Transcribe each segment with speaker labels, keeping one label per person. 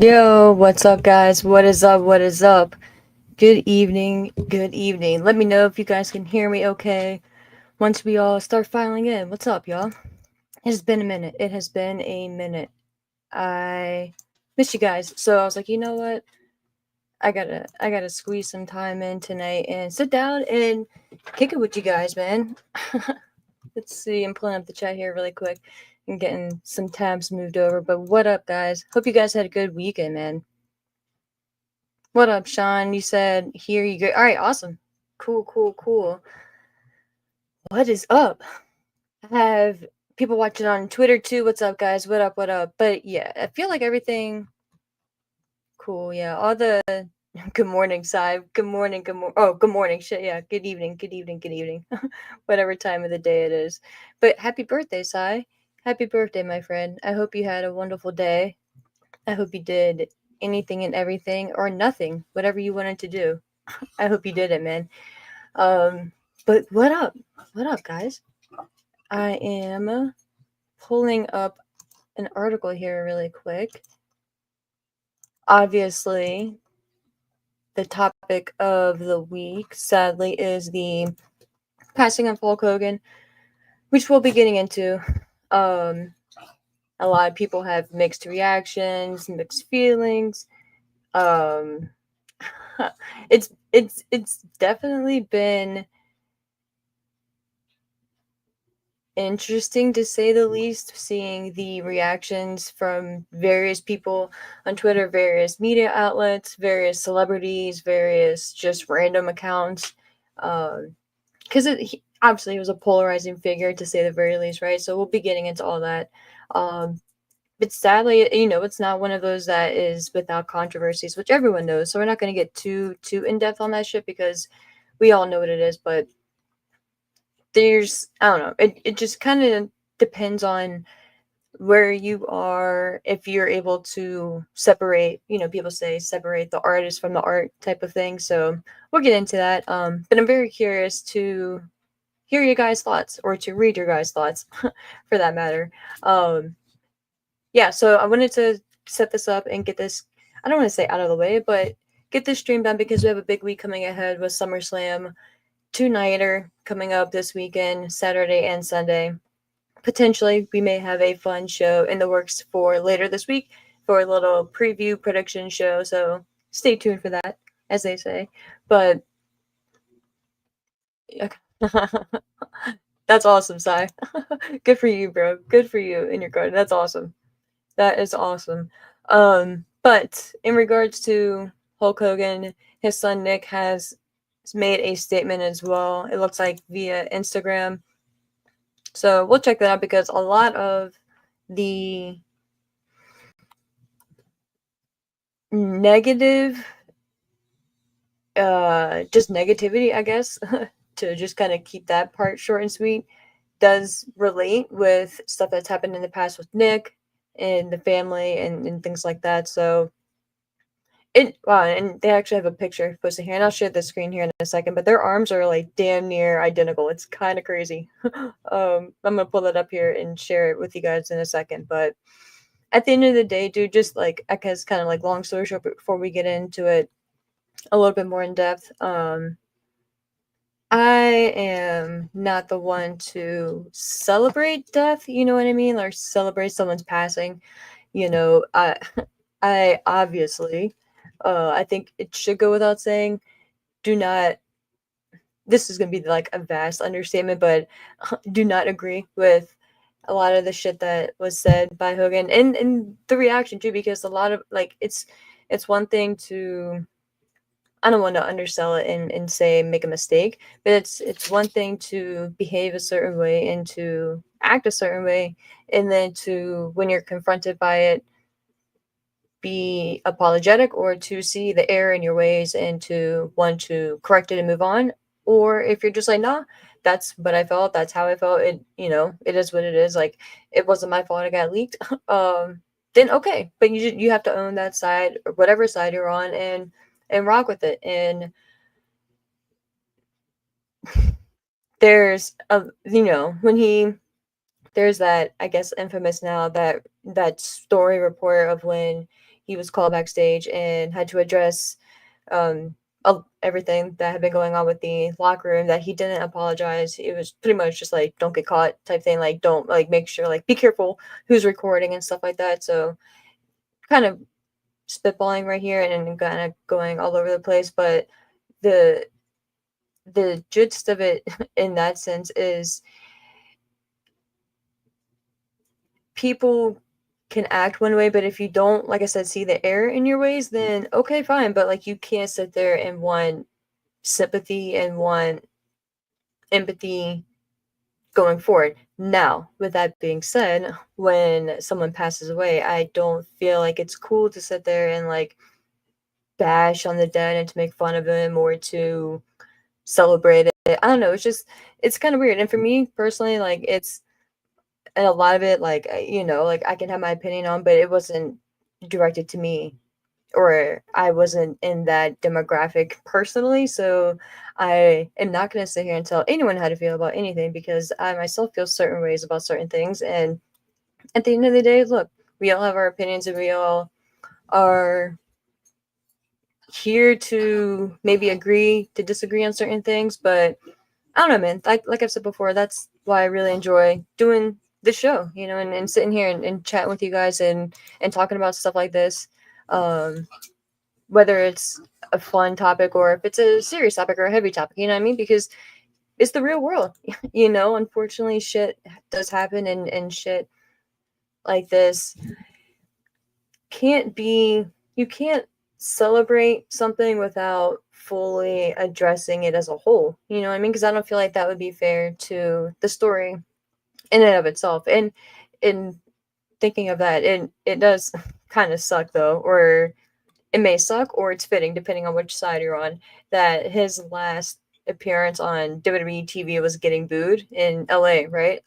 Speaker 1: Yo, what's up, guys? What is up? What is up? Good evening. Good evening. Let me know if you guys can hear me okay once we all start filing in. What's up, y'all? It has been a minute. It has been a minute. I missed you guys. So I was like, you know what? I gotta squeeze some time in tonight and sit down and kick it with you guys, man. Let's see. I'm pulling up the chat here really quick and getting some tabs moved over. But what up, guys? Hope you guys had a good weekend, man. What up, Sean? You said here you go. All right, awesome. Cool. What is up? I have people watching on Twitter too. What's up, guys? What up? But yeah, I feel like everything cool. Yeah, all the good morning, Sai. Good morning. Oh, good morning. Shit. Yeah. Good evening. Good evening. Whatever time of the day it is. But happy birthday, Sai. Happy birthday, my friend. I hope you had a wonderful day. I hope you did anything and everything or nothing, whatever you wanted to do. I hope you did it, man. But what up? What up, guys? I am pulling up an article here really quick. Obviously, the topic of the week, sadly, is the passing of Hulk Hogan, which we'll be getting into. A lot of people have mixed reactions, mixed feelings. Um, it's definitely been interesting to say the least, seeing the reactions from various people on Twitter, various media outlets, various celebrities, various just random accounts. Because obviously he was a polarizing figure to say the very least, right? So we'll be getting into all that. But sadly, it's not one of those that is without controversies, which everyone knows. So we're not going to get too in depth on that shit because we all know what it is. But I don't know, it just kind of depends on where you are, if you're able to separate, people say separate the artist from the art type of thing. So we'll get into that. But I'm very curious to hear your guys' thoughts, or to read your guys' thoughts for that matter. Yeah, so I wanted to set this up and get this, I don't want to say out of the way, but get this stream done because we have a big week coming ahead with SummerSlam, two-nighter coming up this weekend, Saturday and Sunday. Potentially, we may have a fun show in the works for later this week for a little preview prediction show. So stay tuned for that, as they say. But that's awesome, Sai. Good for you, bro. Good for you in your garden. That's awesome. That is awesome. But in regards to Hulk Hogan, his son Nick has made a statement as well. It looks like via Instagram. So we'll check that out because a lot of the negative, just negativity, I guess, to just kind of keep that part short and sweet, does relate with stuff that's happened in the past with Nick and the family and things like that. So wow, and they actually have a picture posted here, and I'll share the screen here in a second. But their arms are like damn near identical. It's kind of crazy. I'm gonna pull it up here and share it with you guys in a second. But at the end of the day, dude, just like I guess kind of like long story short, before we get into it a little bit more in depth, I am not the one to celebrate death. You know what I mean, or celebrate someone's passing. I I obviously, I think it should go without saying, do not, this is going to be like a vast understatement, but do not agree with a lot of the shit that was said by Hogan and the reaction too, because a lot of like, it's one thing to, I don't want to undersell it and say make a mistake, but it's one thing to behave a certain way and to act a certain way, and then to, when you're confronted by it, be apologetic, or to see the error in your ways and to want to correct it and move on. Or if you're just like, nah, that's what I felt, that's how I felt, it is what it is, like, it wasn't my fault, I got leaked. Then okay, but you have to own that side, or whatever side you're on, and rock with it. And there's a, when there's that, I guess, infamous now, that story report of when he was called backstage and had to address everything that had been going on with the locker room, that he didn't apologize. It was pretty much just like, don't get caught type thing. Like, don't, like, make sure, like, be careful who's recording and stuff like that. So kind of spitballing right here and kind of going all over the place. But the gist of it in that sense is people can act one way, but if you don't, like I said, see the error in your ways, then okay, fine. But like, you can't sit there and want sympathy and want empathy going forward. Now, with that being said, when someone passes away, I don't feel like it's cool to sit there and like bash on the dead and to make fun of them or to celebrate it. I don't know. It's kind of weird. And for me personally, like, it's, and a lot of it, like, like, I can have my opinion on, but it wasn't directed to me, or I wasn't in that demographic personally. So I am not going to sit here and tell anyone how to feel about anything, because I myself feel certain ways about certain things. And at the end of the day, look, we all have our opinions, and we all are here to maybe agree to disagree on certain things. But I don't know, man. Like I've said before, that's why I really enjoy doing the show, and sitting here and chatting with you guys and talking about stuff like this. Whether it's a fun topic or if it's a serious topic or a heavy topic, you know what I mean? Because it's the real world, unfortunately shit does happen, and shit like this you can't celebrate something without fully addressing it as a whole, you know what I mean? Because I don't feel like that would be fair to the story in and of itself. And in thinking of that, it does kind of suck though, or it may suck, or it's fitting depending on which side you're on, that his last appearance on WWE TV was getting booed in LA, right?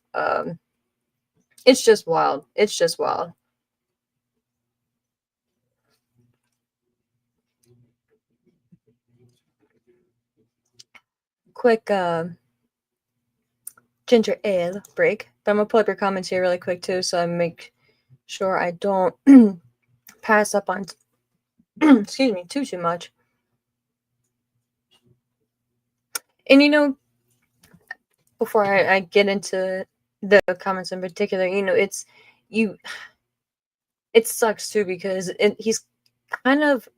Speaker 1: It's just wild. It's just wild. Quick ginger ale break. But I'm gonna pull up your comments here really quick too, so I make sure I don't pass up on excuse me, too much. And before I get into the comments in particular, you it sucks too, because he's kind of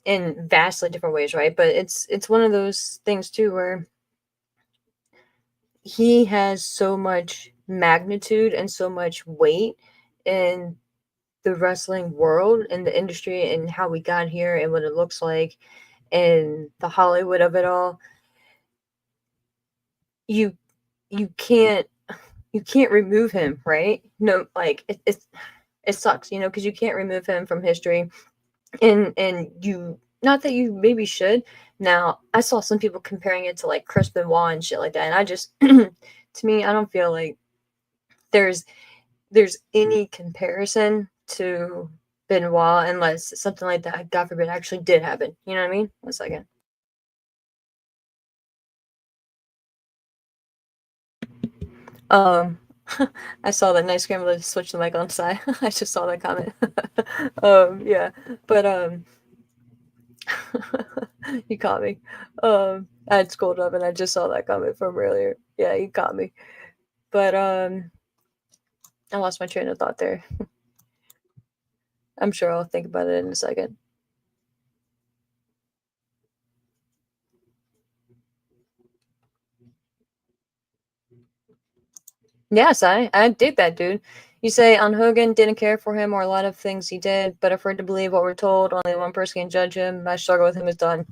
Speaker 1: in vastly different ways, right? But it's one of those things too where he has so much magnitude and so much weight in the wrestling world and the industry and how we got here and what it looks like and the Hollywood of it all. You you can't remove him, right? No, like it sucks, because you can't remove him from history. And you, not that you maybe should. Now, I saw some people comparing it to like Chris Benoit and shit like that, and I just to me, I don't feel like there's any comparison to Benoit unless something like that, God forbid, actually did happen. You know what I mean? One second. Um, I saw that nice scramble to switch the mic on the side. I just saw that comment. Yeah, but you caught me. I had scrolled up and I just saw that comment from earlier. Yeah, you caught me. But I lost my train of thought there. I'm sure I'll think about it in a second. Yes, I dig that, dude. You say on Hogan didn't care for him or a lot of things he did, but afraid to believe what we're told. Only one person can judge him. My struggle with him is done.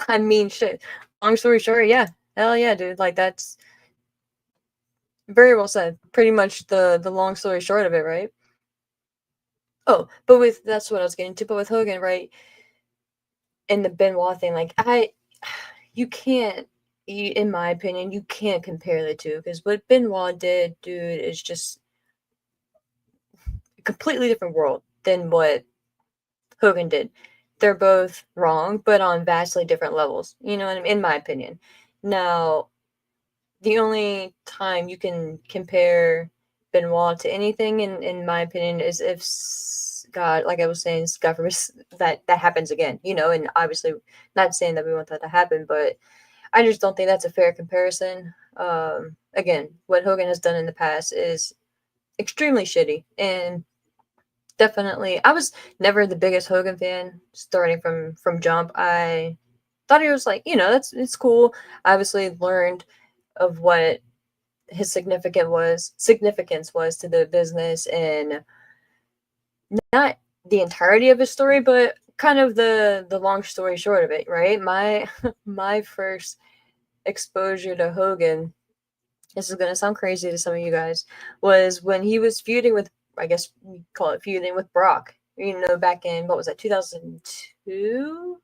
Speaker 1: I mean, shit. Long story short, yeah, hell yeah, dude. Like, that's very well said. Pretty much the long story short of it, right? Oh, but with that's what I was getting to. But with Hogan, right, and the Benoit thing, like, you can't. In my opinion, you can't compare the two, because what Benoit did, dude, is just a completely different world than what Hogan did. They're both wrong, but on vastly different levels. You know what I mean? In my opinion. Now, the only time you can compare Benoit to anything, in my opinion, is if God, like I was saying, God forbid that happens again, and obviously not saying that we want that to happen, but I just don't think that's a fair comparison. Again, what Hogan has done in the past is extremely shitty, and definitely, I was never the biggest Hogan fan starting from jump. I thought he was like, it's cool. I obviously learned of what his significance was to the business, and not the entirety of his story, but kind of the long story short of it, right? My my first exposure to Hogan, this is gonna sound crazy to some of you guys, was when he was feuding with, I guess we call it feuding with Brock. Back in, what was that, 2002?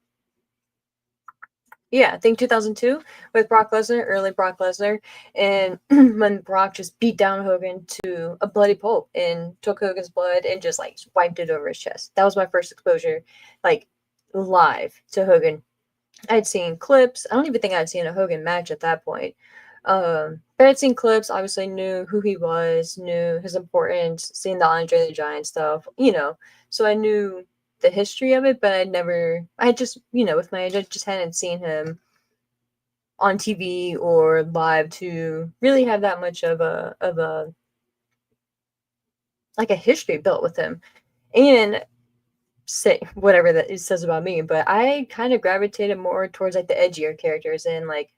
Speaker 1: Yeah, I think 2002 with Brock Lesnar, early Brock Lesnar, and when Brock just beat down Hogan to a bloody pulp and took Hogan's blood and just like wiped it over his chest. That was my first exposure, like live to Hogan. I'd seen clips. I don't even think I'd seen a Hogan match at that point. But I'd seen clips, obviously knew who he was, knew his importance, seen the Andre the Giant stuff. So I knew the history of it, but I just, with my age, I just hadn't seen him on TV or live to really have that much of a like a history built with him. And say whatever that it says about me, but I kind of gravitated more towards like the edgier characters and like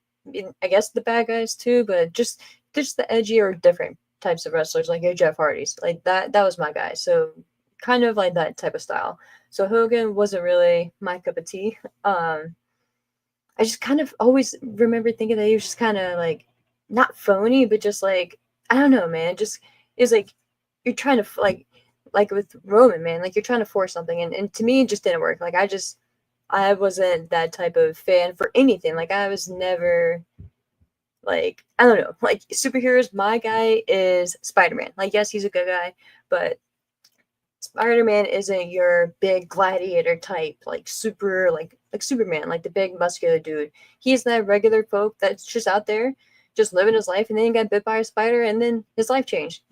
Speaker 1: I guess the bad guys too, but just the edgier different types of wrestlers like your Jeff Hardys. Like that was my guy. So kind of like that type of style. So Hogan wasn't really my cup of tea. I just kind of always remember thinking that he was just kind of like not phony, but just like I don't know, man. Just it's like you're trying to like with Roman, man, like you're trying to force something, and to me, it just didn't work. Like I wasn't that type of fan for anything. Like I was never like I don't know, like superheroes. My guy is Spider-Man. Like yes, he's a good guy, but Spider-Man isn't your big gladiator type, like super, like Superman, like the big muscular dude. He's that regular folk that's just out there, just living his life, and then he got bit by a spider, and then his life changed,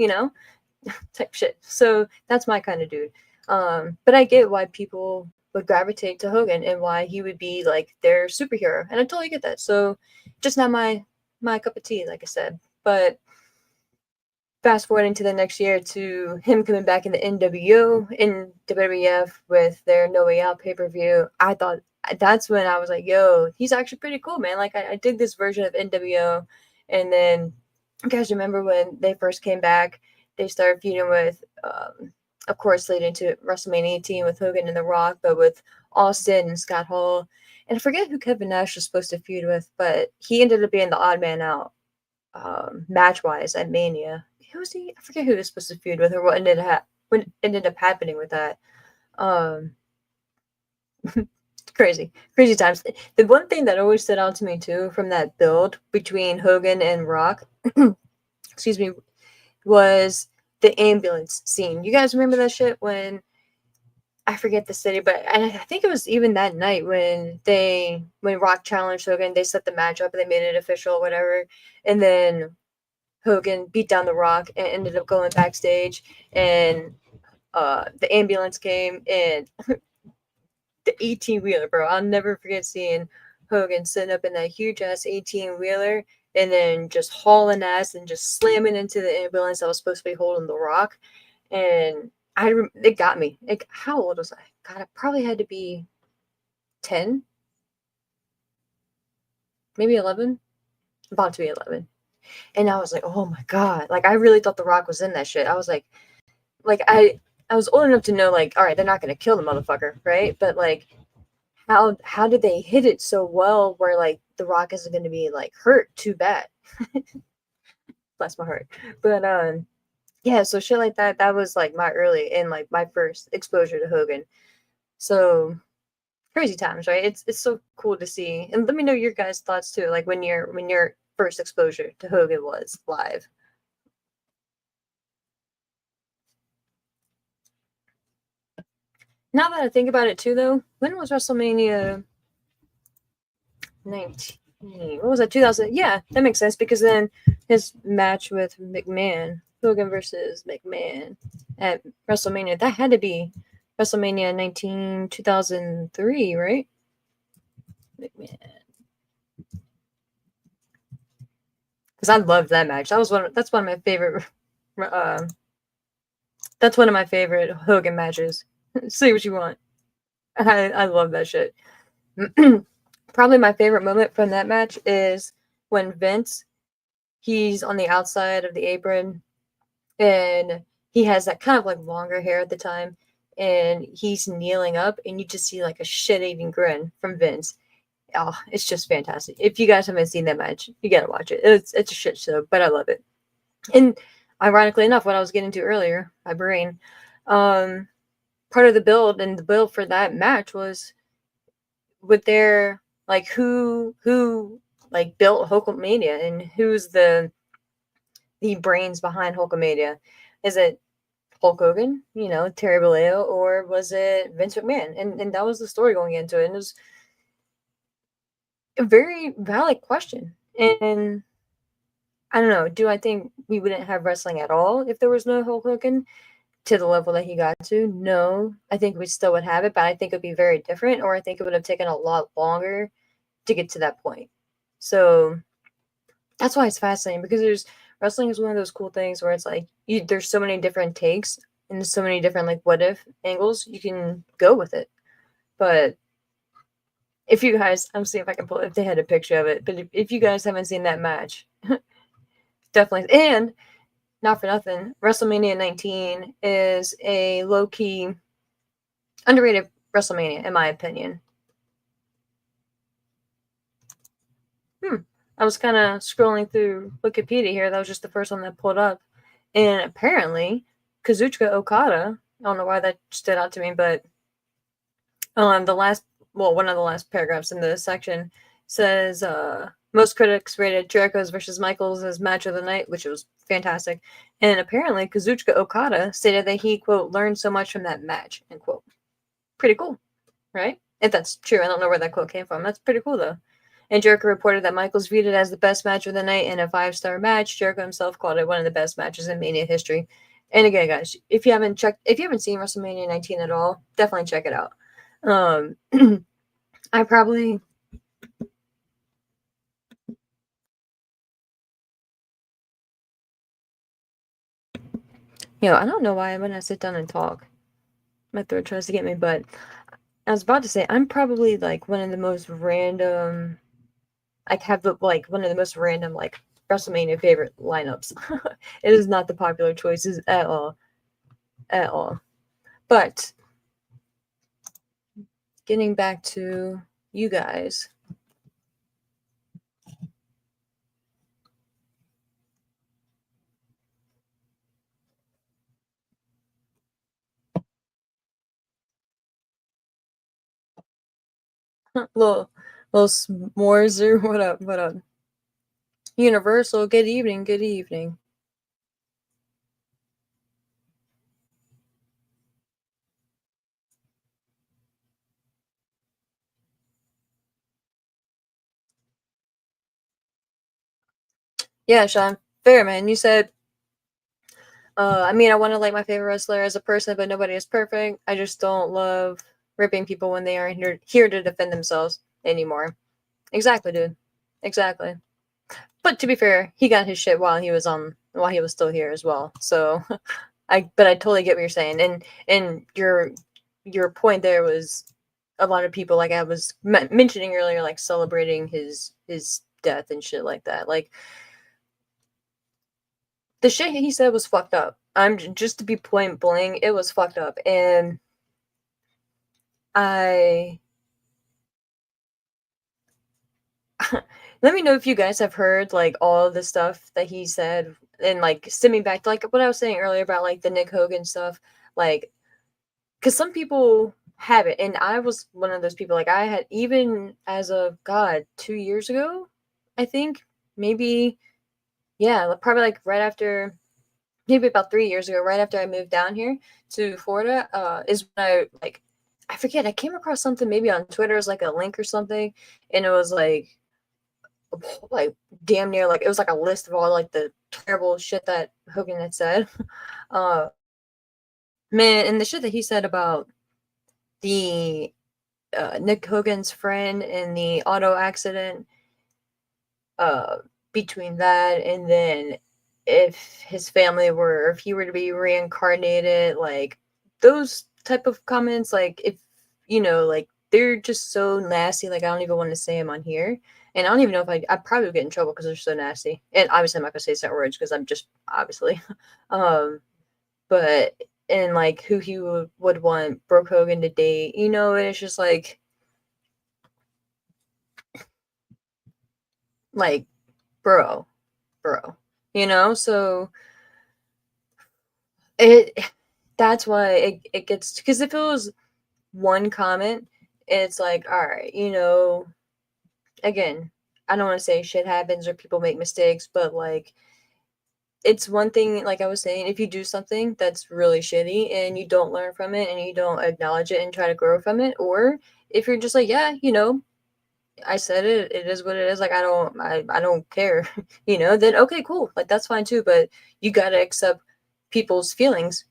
Speaker 1: type shit. So that's my kind of dude. But I get why people would gravitate to Hogan and why he would be like their superhero, and I totally get that. So just not my cup of tea, like I said. But fast forwarding to the next year to him coming back in the NWO in WWF with their No Way Out pay-per-view, I thought that's when I was like, yo, he's actually pretty cool, man. Like I dig this version of NWO. And then you guys remember when they first came back, they started feuding with of course leading to WrestleMania 18 with Hogan and The Rock, but with Austin and Scott Hall. And I forget who Kevin Nash was supposed to feud with, but he ended up being the odd man out match wise at Mania. Who was he? I forget who he was supposed to feud with or what ended up happening with that. Um, crazy times. The one thing that always stood out to me too from that build between Hogan and Rock, excuse me, was the ambulance scene. You guys remember that shit when I forget the city, but I think it was even that night when Rock challenged Hogan, they set the match up and they made it official, whatever, and then Hogan beat down The Rock and ended up going backstage, and the ambulance came and the 18 wheeler, bro. I'll never forget seeing Hogan sitting up in that huge ass 18 wheeler and then just hauling ass and just slamming into the ambulance that was supposed to be holding The Rock, and it got me. How old was I? God, I probably had to be 10, maybe 11, about to be 11. And I was like, oh my God. Like, I really thought The Rock was in that shit. I was like I was old enough to know, like, all right, they're not going to kill the motherfucker, right? But, like, how did they hit it so well where, like, The Rock isn't going to be, like, hurt too bad? Bless my heart. But, yeah, so shit like that was, like, my first exposure to Hogan. So, crazy times, right? It's so cool to see. And let me know your guys' thoughts, too, like, when your first exposure to Hogan was live. Now that I think about it too, though, when was WrestleMania 19? What was that? 2000? Yeah, that makes sense because then his match with McMahon Hogan versus McMahon at WrestleMania. That had to be WrestleMania 2003, right? McMahon. Because I loved that match. That's one of my favorite. That's one of my favorite Hogan matches. Say what you want. I love that shit. Probably my favorite moment from that match is when Vince, he's on the outside of the apron, and he has that kind of like longer hair at the time, and he's kneeling up, and you just see like a shit-eating grin from Vince. Oh, it's just fantastic. If you guys haven't seen that match, you gotta watch it. It's a shit show, but I love it. And ironically enough, what I was getting to earlier, my brain, part of the build for that match was with their like who like built Hulkamania and who's the brains behind Hulkamania. Is it Hulk Hogan, Terry Bollea, or was it Vince McMahon? And that was the story going into it. And it was a very valid question. And I don't know, do I think we wouldn't have wrestling at all if there was no Hulk Hogan to the level that he got to? No, I think we still would have it, but I think it would be very different, or I think it would have taken a lot longer to get to that point. So that's why it's fascinating, because wrestling is one of those cool things where it's like there's so many different takes and so many different like what if angles you can go with it. But if you guys, I'm seeing if I can pull if they had a picture of it, but if you guys haven't seen that match, definitely. And not for nothing, WrestleMania 19 is a low-key underrated WrestleMania, in my opinion. I was kind of scrolling through Wikipedia here. That was just the first one that pulled up. And apparently, Kazuchika Okada, I don't know why that stood out to me, but one of the last paragraphs in the section says, most critics rated Jericho's versus Michaels as match of the night, which was fantastic. And apparently, Kazuchika Okada stated that he, quote, learned so much from that match, end quote. Pretty cool, right? If that's true, I don't know where that quote came from. That's pretty cool, though. And Jericho reported that Michaels viewed it as the best match of the night and a 5-star match. Jericho himself called it one of the best matches in Mania history. And again, guys, if you haven't seen WrestleMania 19 at all, definitely check it out. I probably I don't know why when I sit down and talk, my throat tries to get me, but I was about to say I'm probably like one of the most random one of the most random like WrestleMania favorite lineups. It is not the popular choices at all. At all. But getting back to you guys. little s'mores, what up, what up? Universal, good evening, good evening. Yeah, Sean, fair man. You said I mean, I want to like my favorite wrestler as a person, but nobody is perfect. I just don't love ripping people when they aren't here to defend themselves anymore. Exactly, dude. Exactly. But to be fair, he got his shit while he was still here as well. So I totally get what you're saying. And your point there was a lot of people, like I was mentioning earlier, like celebrating his death and shit like that. Like the shit he said was fucked up. I'm just to be point blank, it was fucked up. And I let me know if you guys have heard like all of the stuff that he said, and like stemming back to like what I was saying earlier about like the Nick Hogan stuff, like because some people have it, and I was one of those people. Like I had, even as of God 2 years ago, I think, maybe, yeah, probably like right after, maybe about 3 years ago, right after I moved down here to Florida, is when I forget, I came across something maybe on Twitter as like a link or something, and it was like like damn near like it was like a list of all like the terrible shit that Hogan had said. Uh, man, and the shit that he said about the Nick Hogan's friend in the auto accident, uh, between that and then if his family were, if he were to be reincarnated, like those type of comments, like if like they're just so nasty. Like I don't even want to say them on here, and I don't even know if I probably would get in trouble because they're so nasty. And obviously, I'm not gonna say certain words because I'm just obviously, um, but and like who he would want Brooke Hogan to date, and it's just like bro, bro, so it that's why it gets, because if it was one comment, it's like, all right, again, I don't want to say shit happens or people make mistakes, but like it's one thing, like I was saying, if you do something that's really shitty and you don't learn from it and you don't acknowledge it and try to grow from it, or if you're just like, yeah, I said it, it is what it is, like I don't care, then okay, cool, like that's fine too, but you got to accept people's feelings,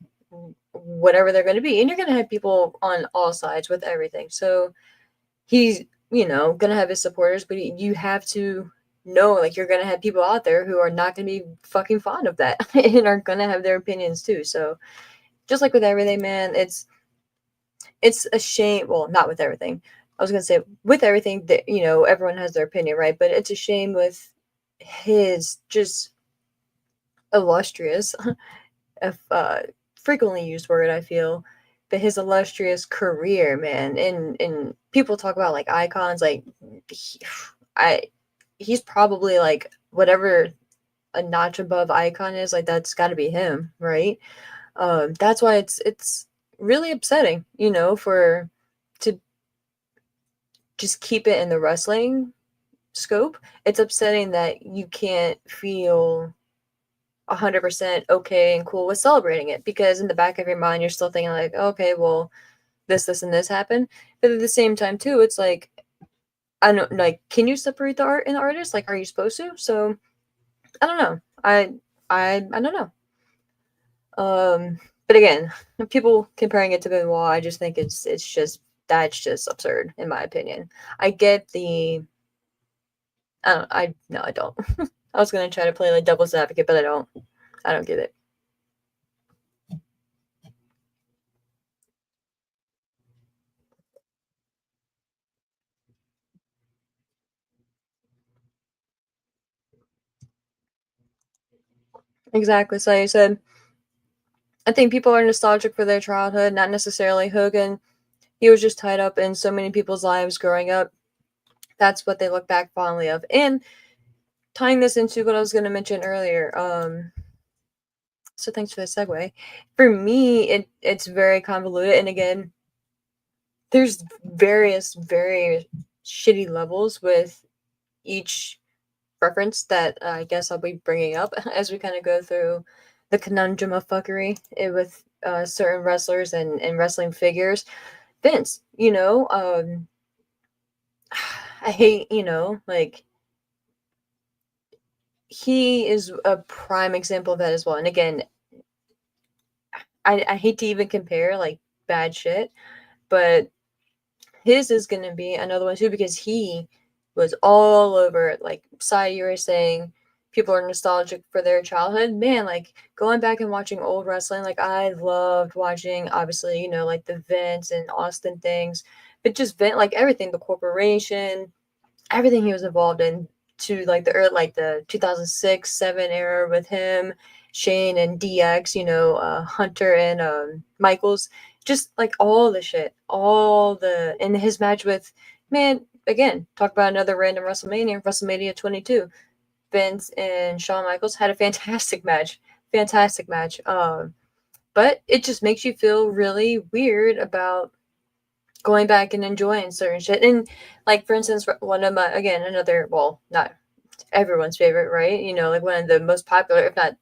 Speaker 1: whatever they're going to be, and you're going to have people on all sides with everything. So he's going to have his supporters, but you have to know, like, you're going to have people out there who are not going to be fucking fond of that and are going to have their opinions too. So just like with everything, man, it's a shame. Well, not with everything. I was gonna say with everything that everyone has their opinion, right? But it's a shame with his just illustrious, if frequently used word, I feel, but his illustrious career, man. And people talk about like icons, like I he's probably like whatever a notch above icon is, like that's got to be him, right? That's why it's really upsetting, for to just keep it in the wrestling scope. It's upsetting that you can't feel 100% okay and cool with celebrating it, because in the back of your mind you're still thinking like, okay, well, this and this happened. But at the same time too, it's like, I don't, like, can you separate the art and the artist? Like, are you supposed to? So I don't know. I don't know. But again, people comparing it to Benoit, I just think it's just, that's just absurd in my opinion. I get the I don't I no, I don't. I was gonna try to play like devil's advocate, but I don't. I don't get it. Exactly. So like you said, I think people are nostalgic for their childhood, not necessarily Hogan. He was just tied up in so many people's lives growing up. That's what they look back fondly of. And tying this into what I was going to mention earlier, so thanks for the segue. For me, it's very convoluted, and again, there's various very shitty levels with each reference that I guess I'll be bringing up as we kind of go through the conundrum of fuckery with certain wrestlers and wrestling figures. Vince, I hate, like, he is a prime example of that as well. And again, I hate to even compare like bad shit, but his is going to be another one too, because he was all over, like Sai, you were saying, people are nostalgic for their childhood. Man, like going back and watching old wrestling, like I loved watching, obviously, like the Vince and Austin things, but just Vince, like everything, the corporation, everything he was involved in, to like the early, like the 2006 7 era with him, Shane and DX, Hunter and Michaels, just like all the shit, all the, and his match with, man, again, talk about another random WrestleMania 22. Vince and Shawn Michaels had a fantastic match. But it just makes you feel really weird about going back and enjoying certain shit. And like, for instance, one of my, again, another, well, not everyone's favorite, right? Like one of the most popular, if not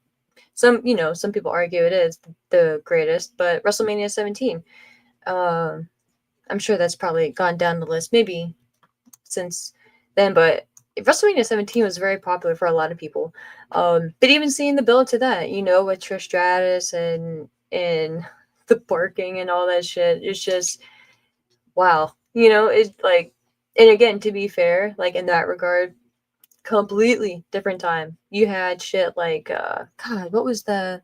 Speaker 1: some, some people argue it is the greatest, but WrestleMania 17. I'm sure that's probably gone down the list, maybe since then, but WrestleMania 17 was very popular for a lot of people. But even seeing the build to that, you know, with Trish Stratus and the barking and all that shit, it's just wow. You know, it's like, and again, to be fair, like in that regard, completely different time. You had shit like God, what was that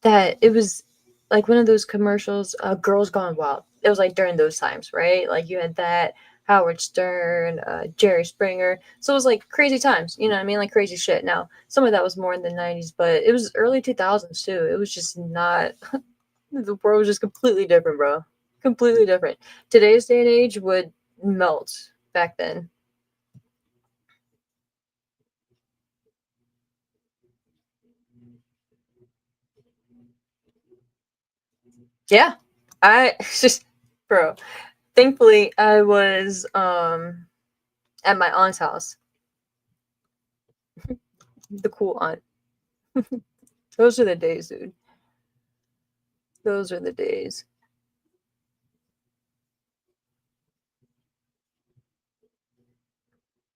Speaker 1: it was like one of those commercials, Girls Gone Wild. It was like during those times, right? Like you had that, Howard Stern, Jerry Springer. So it was like crazy times, you know what I mean? Like crazy shit. Now, some of that was more in the 90s, but it was early 2000s too. It was just not, the world was just completely different, bro. Completely different. Today's day and age would melt back then. Yeah. I just, bro, thankfully I was at my aunt's house, the cool aunt. Those are the days, dude. Those are the days.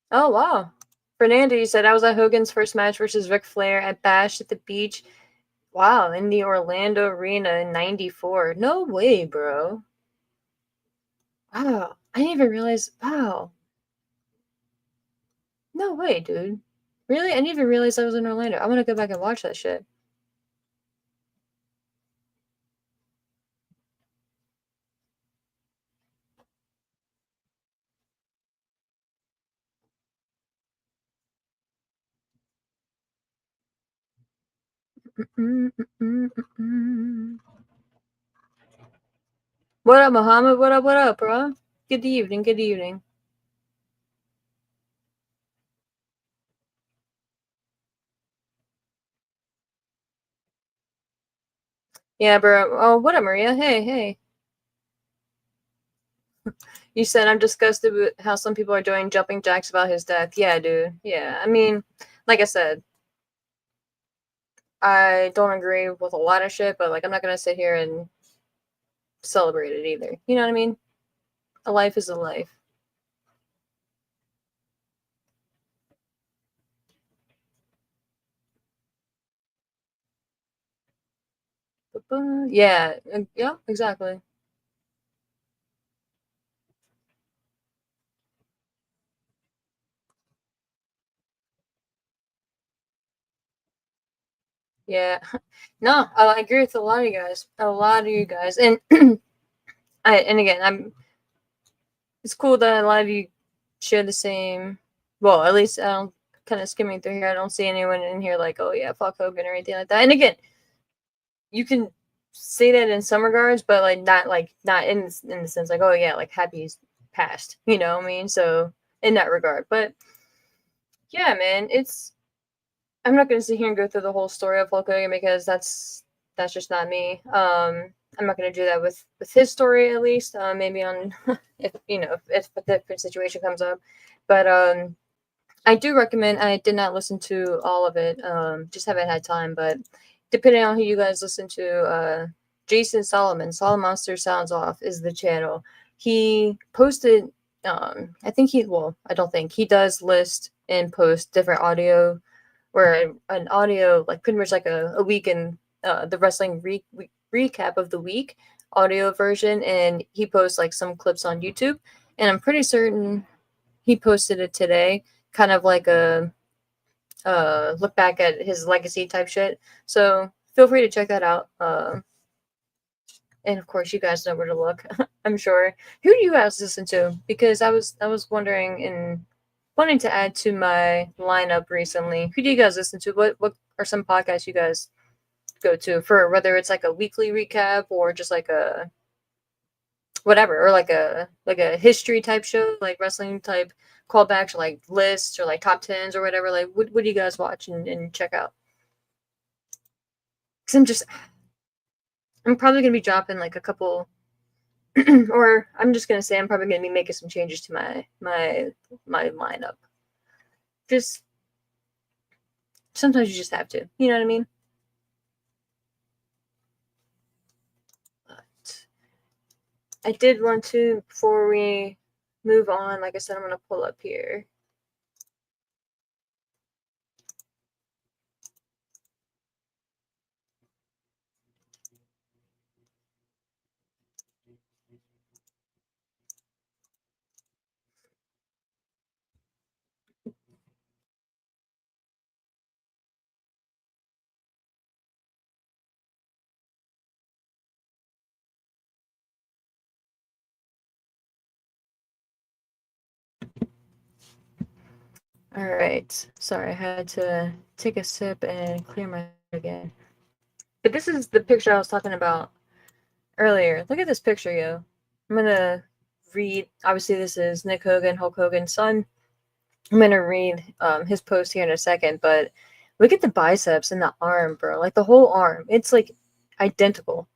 Speaker 1: Oh wow. Fernando, you said I was at Hogan's first match versus Ric Flair at Bash at the Beach. Wow, in the Orlando Arena in '94. No way, bro. Wow. I didn't even realize. Wow. No way, dude. Really? I didn't even realize I was in Orlando. I want to go back and watch that shit. Mm, mm, mm, mm, mm. What up, Muhammad? What up, bro? Good evening, good evening. Yeah, bro. Oh, what up, Maria? Hey, hey. You said I'm disgusted with how some people are doing jumping jacks about his death. Yeah, dude. Yeah. I mean, like I said, I don't agree with a lot of shit, but like I'm not gonna sit here and celebrate it either. You know what I mean? A life is a life. Yeah, yeah, exactly. Yeah. No, I agree with a lot of you guys. A lot of you guys. And and again, I'm it's cool that a lot of you share the same. Well, at least I don't, kind of skimming through here. I don't see anyone in here like, oh yeah, fuck Hogan or anything like that. And again, you can say that in some regards, but like not in the sense like, oh yeah, like happy he's passed. You know what I mean? So in that regard, but yeah, man, it's I'm not gonna sit here and go through the whole story of Hulk Hogan because that's just not me. I'm not gonna do that with his story at least. Maybe on if you know if a different situation comes up, but I do recommend. I did not listen to all of it. Just haven't had time. But depending on who you guys listen to, Jason Solomon, Solomon Monster Sounds Off is the channel. He posted. I think he. Well, I don't think he does list and post different audio or an audio like pretty much like a week in the wrestling recap of the week audio version, and he posts like some clips on YouTube. And I'm pretty certain he posted it today, kind of like a look back at his legacy type shit. So feel free to check that out. And of course, you guys know where to look. I'm sure. Who do you guys listen to? Because I was wondering and wanting to add to my lineup recently. Who do you guys listen to? What are some podcasts you guys go to for whether it's like a weekly recap or just like a whatever or like a history type show like wrestling type callbacks or like lists or like top tens or whatever, like what do you guys watch and check out? Because I'm probably gonna be dropping like a couple or I'm just gonna say I'm probably gonna be making some changes to my lineup. Just sometimes you just have to, you know what I mean? But I did want to before we move on, like I said, I'm gonna pull up here. All right. Sorry, I had to take a sip and clear my throat again. But this is the picture I was talking about earlier. Look at this picture, yo. I'm gonna read. Obviously, this is Nick Hogan, Hulk Hogan's son. I'm gonna read his post here in a second, but look at the biceps and the arm, bro. Like the whole arm. It's like identical.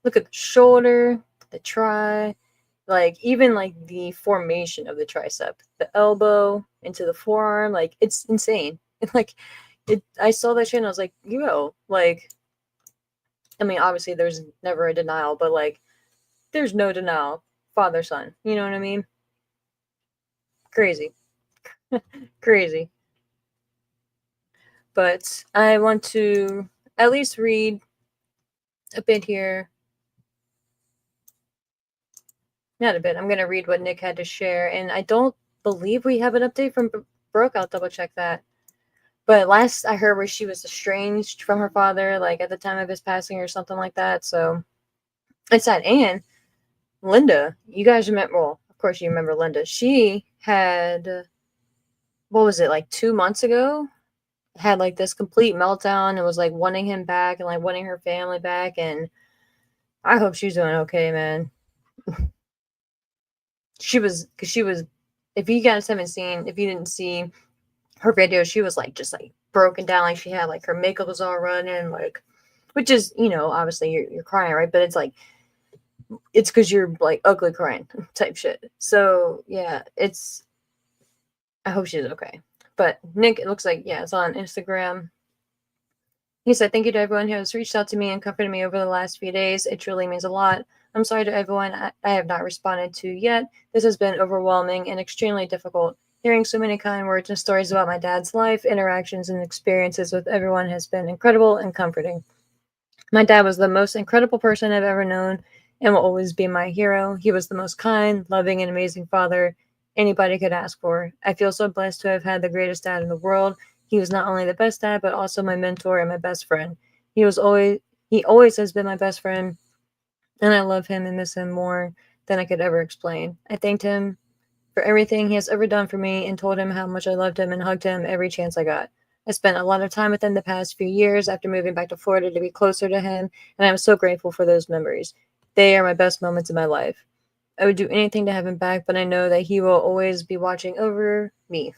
Speaker 1: Look at the shoulder, the tri, like even like the formation of the tricep, the elbow into the forearm, like it's insane. Like I saw that shit and I was like, yo, like I mean, obviously there's never a denial, but like there's no denial. Father son. You know what I mean? Crazy. Crazy. But I want to at least read a bit here. Not a bit. I'm going to read what Nick had to share. And I don't believe we have an update from Brooke. I'll double check that. But last I heard where she was estranged from her father, like at the time of his passing or something like that. So it's sad. And Linda, you guys remember, well, of course you remember Linda. She had, what was it, like 2 months ago? Had like this complete meltdown and was like wanting him back and like wanting her family back. And I hope she's doing okay, man. She was, because she was, if you guys haven't seen, if you didn't see her video, she was like just like broken down, like she had like her makeup was all running, like, which is, you know, obviously you're crying, right? But it's like it's because you're like ugly crying type shit. So yeah, it's, I hope she's okay. But Nick, it looks like, yeah, it's on Instagram. He said, "Thank you to everyone who has reached out to me and comforted me over the last few days. It truly means a lot. I'm sorry to everyone I have not responded to yet. This has been overwhelming and extremely difficult. Hearing so many kind words and stories about my dad's life, interactions, and experiences with everyone has been incredible and comforting. My dad was the most incredible person I've ever known and will always be my hero. He was the most kind, loving, and amazing father anybody could ask for. I feel so blessed to have had the greatest dad in the world. He was not only the best dad, but also my mentor and my best friend. He always has been my best friend, and I love him and miss him more than I could ever explain. I thanked him for everything he has ever done for me and told him how much I loved him and hugged him every chance I got. I spent a lot of time with him the past few years after moving back to Florida to be closer to him, and I'm so grateful for those memories. They are my best moments in my life. I would do anything to have him back, but I know that he will always be watching over me.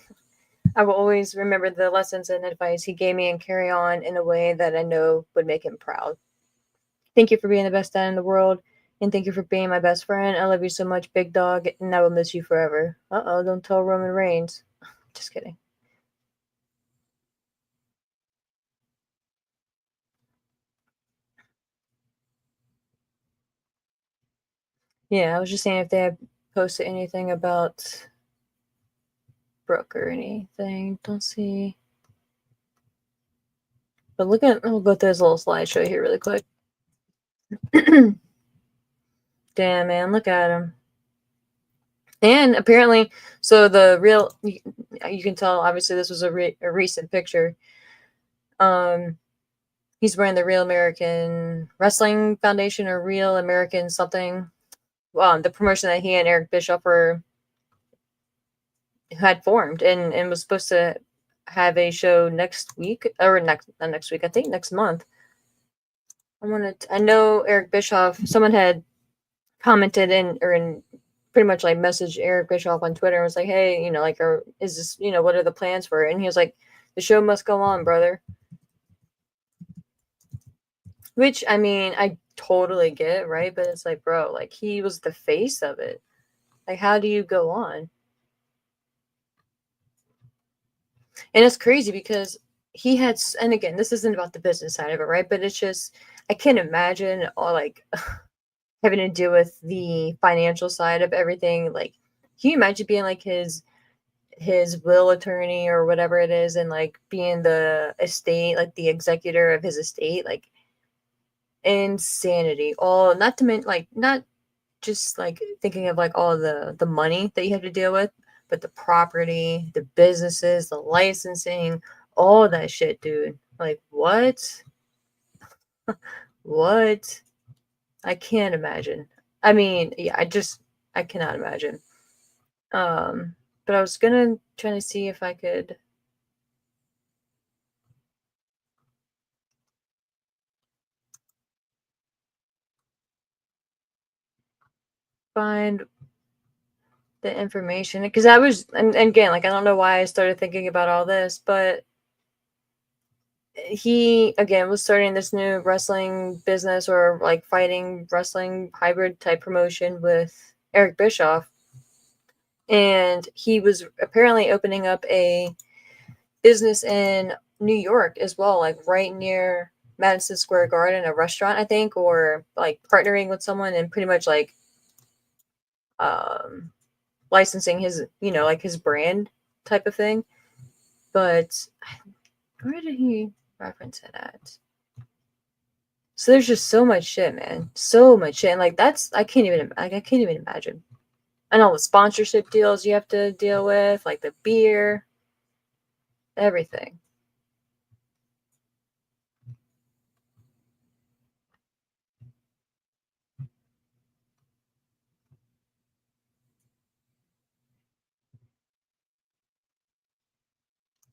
Speaker 1: I will always remember the lessons and advice he gave me and carry on in a way that I know would make him proud. Thank you for being the best dad in the world, and thank you for being my best friend. I love you so much, big dog, and I will miss you forever. Uh-oh, don't tell Roman Reigns. Just kidding. Yeah, I was just saying if they have posted anything about Brooke or anything. Don't see. But look at, we'll go through this little slideshow here really quick. Damn, man, look at him. And apparently, so the real, you can tell, obviously, this was a recent picture. He's wearing the Real American Wrestling Foundation or Real American something. The promotion that he and Eric Bischoff had formed and was supposed to have a show next week, or not next week, I think next month. I know Eric Bischoff, someone had commented in pretty much like messaged Eric Bischoff on Twitter and was like, hey, you know, like, or is this, you know, what are the plans for it? And he was like, the show must go on, brother. Which, I mean, I totally get, right? But it's like, bro, like, he was the face of it. Like, how do you go on? And it's crazy because he had, and again, this isn't about the business side of it, right? But it's just, I can't imagine all like having to deal with the financial side of everything. Like, can you imagine being like his will attorney or whatever it is, and like being the estate, like the executor of his estate? Like, insanity. All, not to mention, like, not just like thinking of like all the money that you have to deal with, but the property, the businesses, the licensing, all that shit, dude. Like, what? What? I can't imagine. I mean, yeah, I cannot imagine. But I was gonna trying to see if I could find the information, because I was, and again, like, I don't know why I started thinking about all this, but he again was starting this new wrestling business, or like fighting wrestling hybrid type promotion with Eric Bischoff, and he was apparently opening up a business in New York as well, like right near Madison Square Garden, a restaurant, I think, or like partnering with someone and pretty much like um licensing his, like his brand type of thing. But where did he reference it at? So there's just so much shit, man. So much shit. And like that's I can't even imagine. And all the sponsorship deals you have to deal with, like the beer, everything.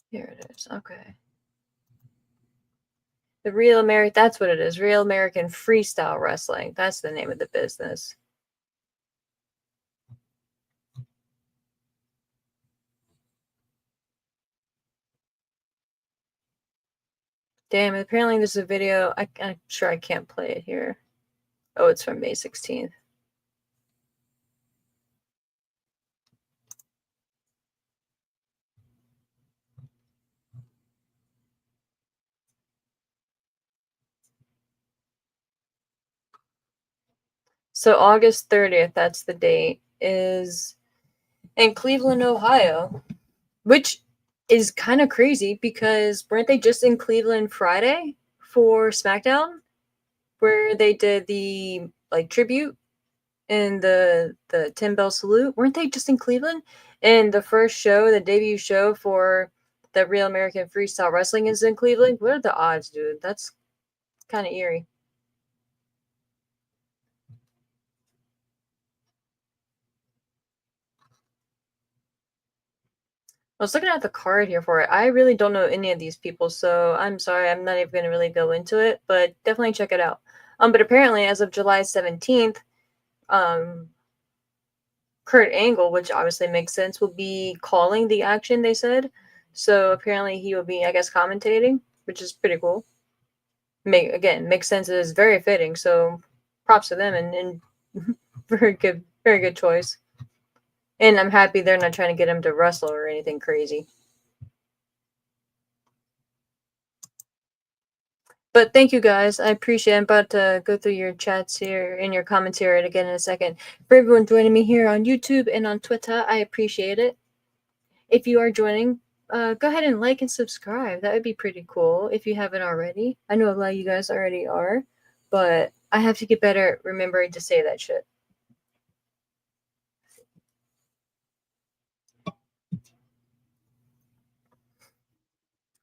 Speaker 1: Here it is. Okay. The Real American, that's what it is. Real American Freestyle Wrestling. That's the name of the business. Damn, apparently this is a video. I'm sure I can't play it here. Oh, it's from May 16th. So August 30th, that's the date, is in Cleveland, Ohio, which is kind of crazy because weren't they just in Cleveland Friday for SmackDown, where they did the like tribute and the 10 bell salute? Weren't they just in Cleveland? And the first show, the debut show for the Real American Freestyle Wrestling is in Cleveland. What are the odds, dude? That's kind of eerie. I was looking at the card here for it. I really don't know any of these people, so I'm sorry. I'm not even going to really go into it, but definitely check it out. But apparently, as of July 17th, um, Kurt Angle, which obviously makes sense, will be calling the action, they said. So apparently, he will be, I guess, commentating, which is pretty cool. Makes sense. It is very fitting. So props to them, and very good choice. And I'm happy they're not trying to get him to wrestle or anything crazy. But thank you guys. I appreciate it. I'm about to go through your chats here and your commentary again in a second. For everyone joining me here on YouTube and on Twitter, I appreciate it. If you are joining, go ahead and like and subscribe. That would be pretty cool if you haven't already. I know a lot of you guys already are, but I have to get better at remembering to say that shit.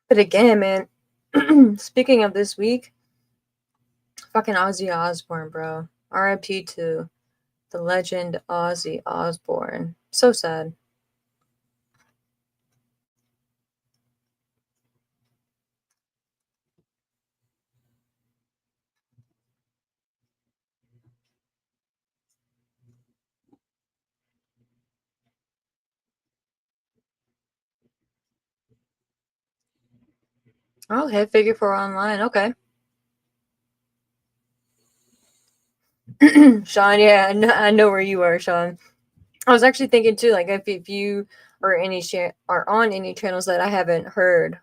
Speaker 1: But again, man, speaking of this week, fucking Ozzy Osbourne, bro. RIP to the legend Ozzy Osbourne. So sad. Okay, figure four online. Okay. Sean, yeah, I know where you are, Sean. I was actually thinking too, like if you or are on any channels that I haven't heard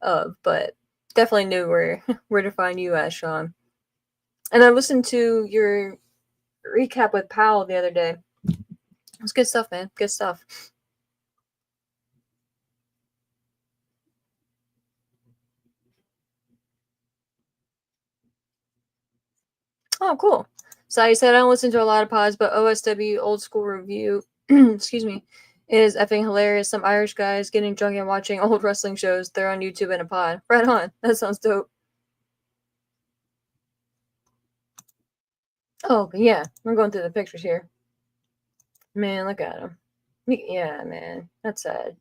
Speaker 1: of, but definitely knew where to find you at, Sean. And I listened to your recap with Powell the other day. It was good stuff, man. Good stuff. Oh, cool. So I said I don't listen to a lot of pods, but OSW Old School Review, excuse me, is effing hilarious. Some Irish guys getting drunk and watching old wrestling shows. They're on YouTube in a pod. Right on. That sounds dope. Oh, yeah. I'm going through the pictures here. Man, look at him. Yeah, man. That's sad.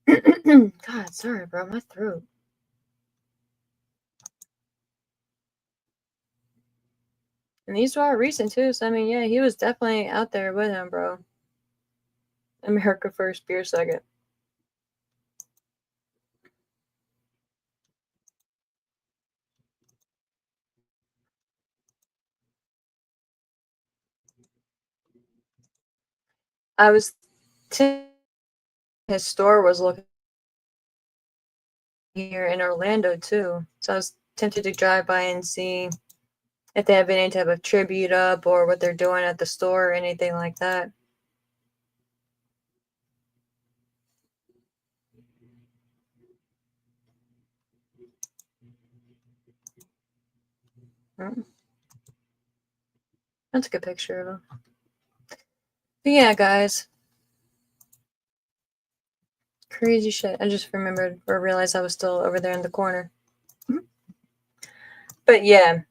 Speaker 1: God, sorry, bro, my throat. And these were all recent too, so I mean, yeah, he was definitely out there with him, bro. America first, beer second. I was his store was looking here in Orlando too, so I was tempted to drive by and see if they have any type of tribute up or what they're doing at the store or anything like that. Mm. That's a good picture of him. But yeah, guys, crazy shit. I just remembered or realized I was still over there in the corner. But yeah,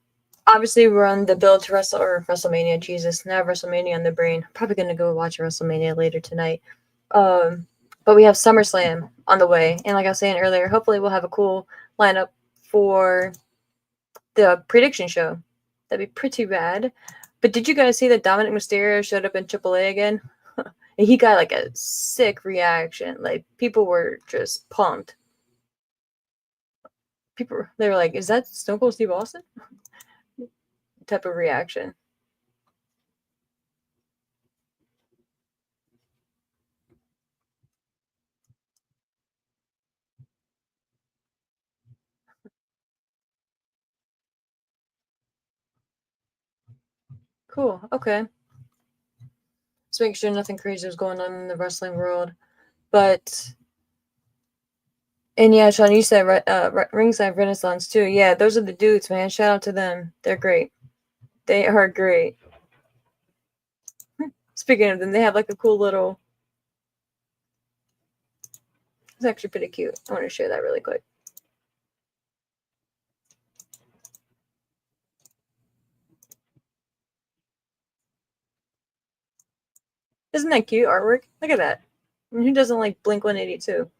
Speaker 1: obviously we're on the build to WrestleMania. Jesus, now WrestleMania on the brain. Probably gonna go watch WrestleMania later tonight. But we have SummerSlam on the way, and like I was saying earlier, hopefully we'll have a cool lineup for the prediction show. That'd be pretty rad. But did you guys see that Dominic Mysterio showed up in AAA again? And he got like a sick reaction. Like people were just pumped. People they were like, "Is that Stone Cold Steve Austin?" Type of reaction. Cool. Okay. Just making sure nothing crazy was going on in the wrestling world. But and yeah, Sean, you said Ringside Renaissance too. Yeah, those are the dudes, man. Shout out to them. They're great. They are great. Speaking of them, they have like a cool little. It's actually pretty cute. I want to share that really quick. Isn't that cute artwork? Look at that. And who doesn't like Blink 182?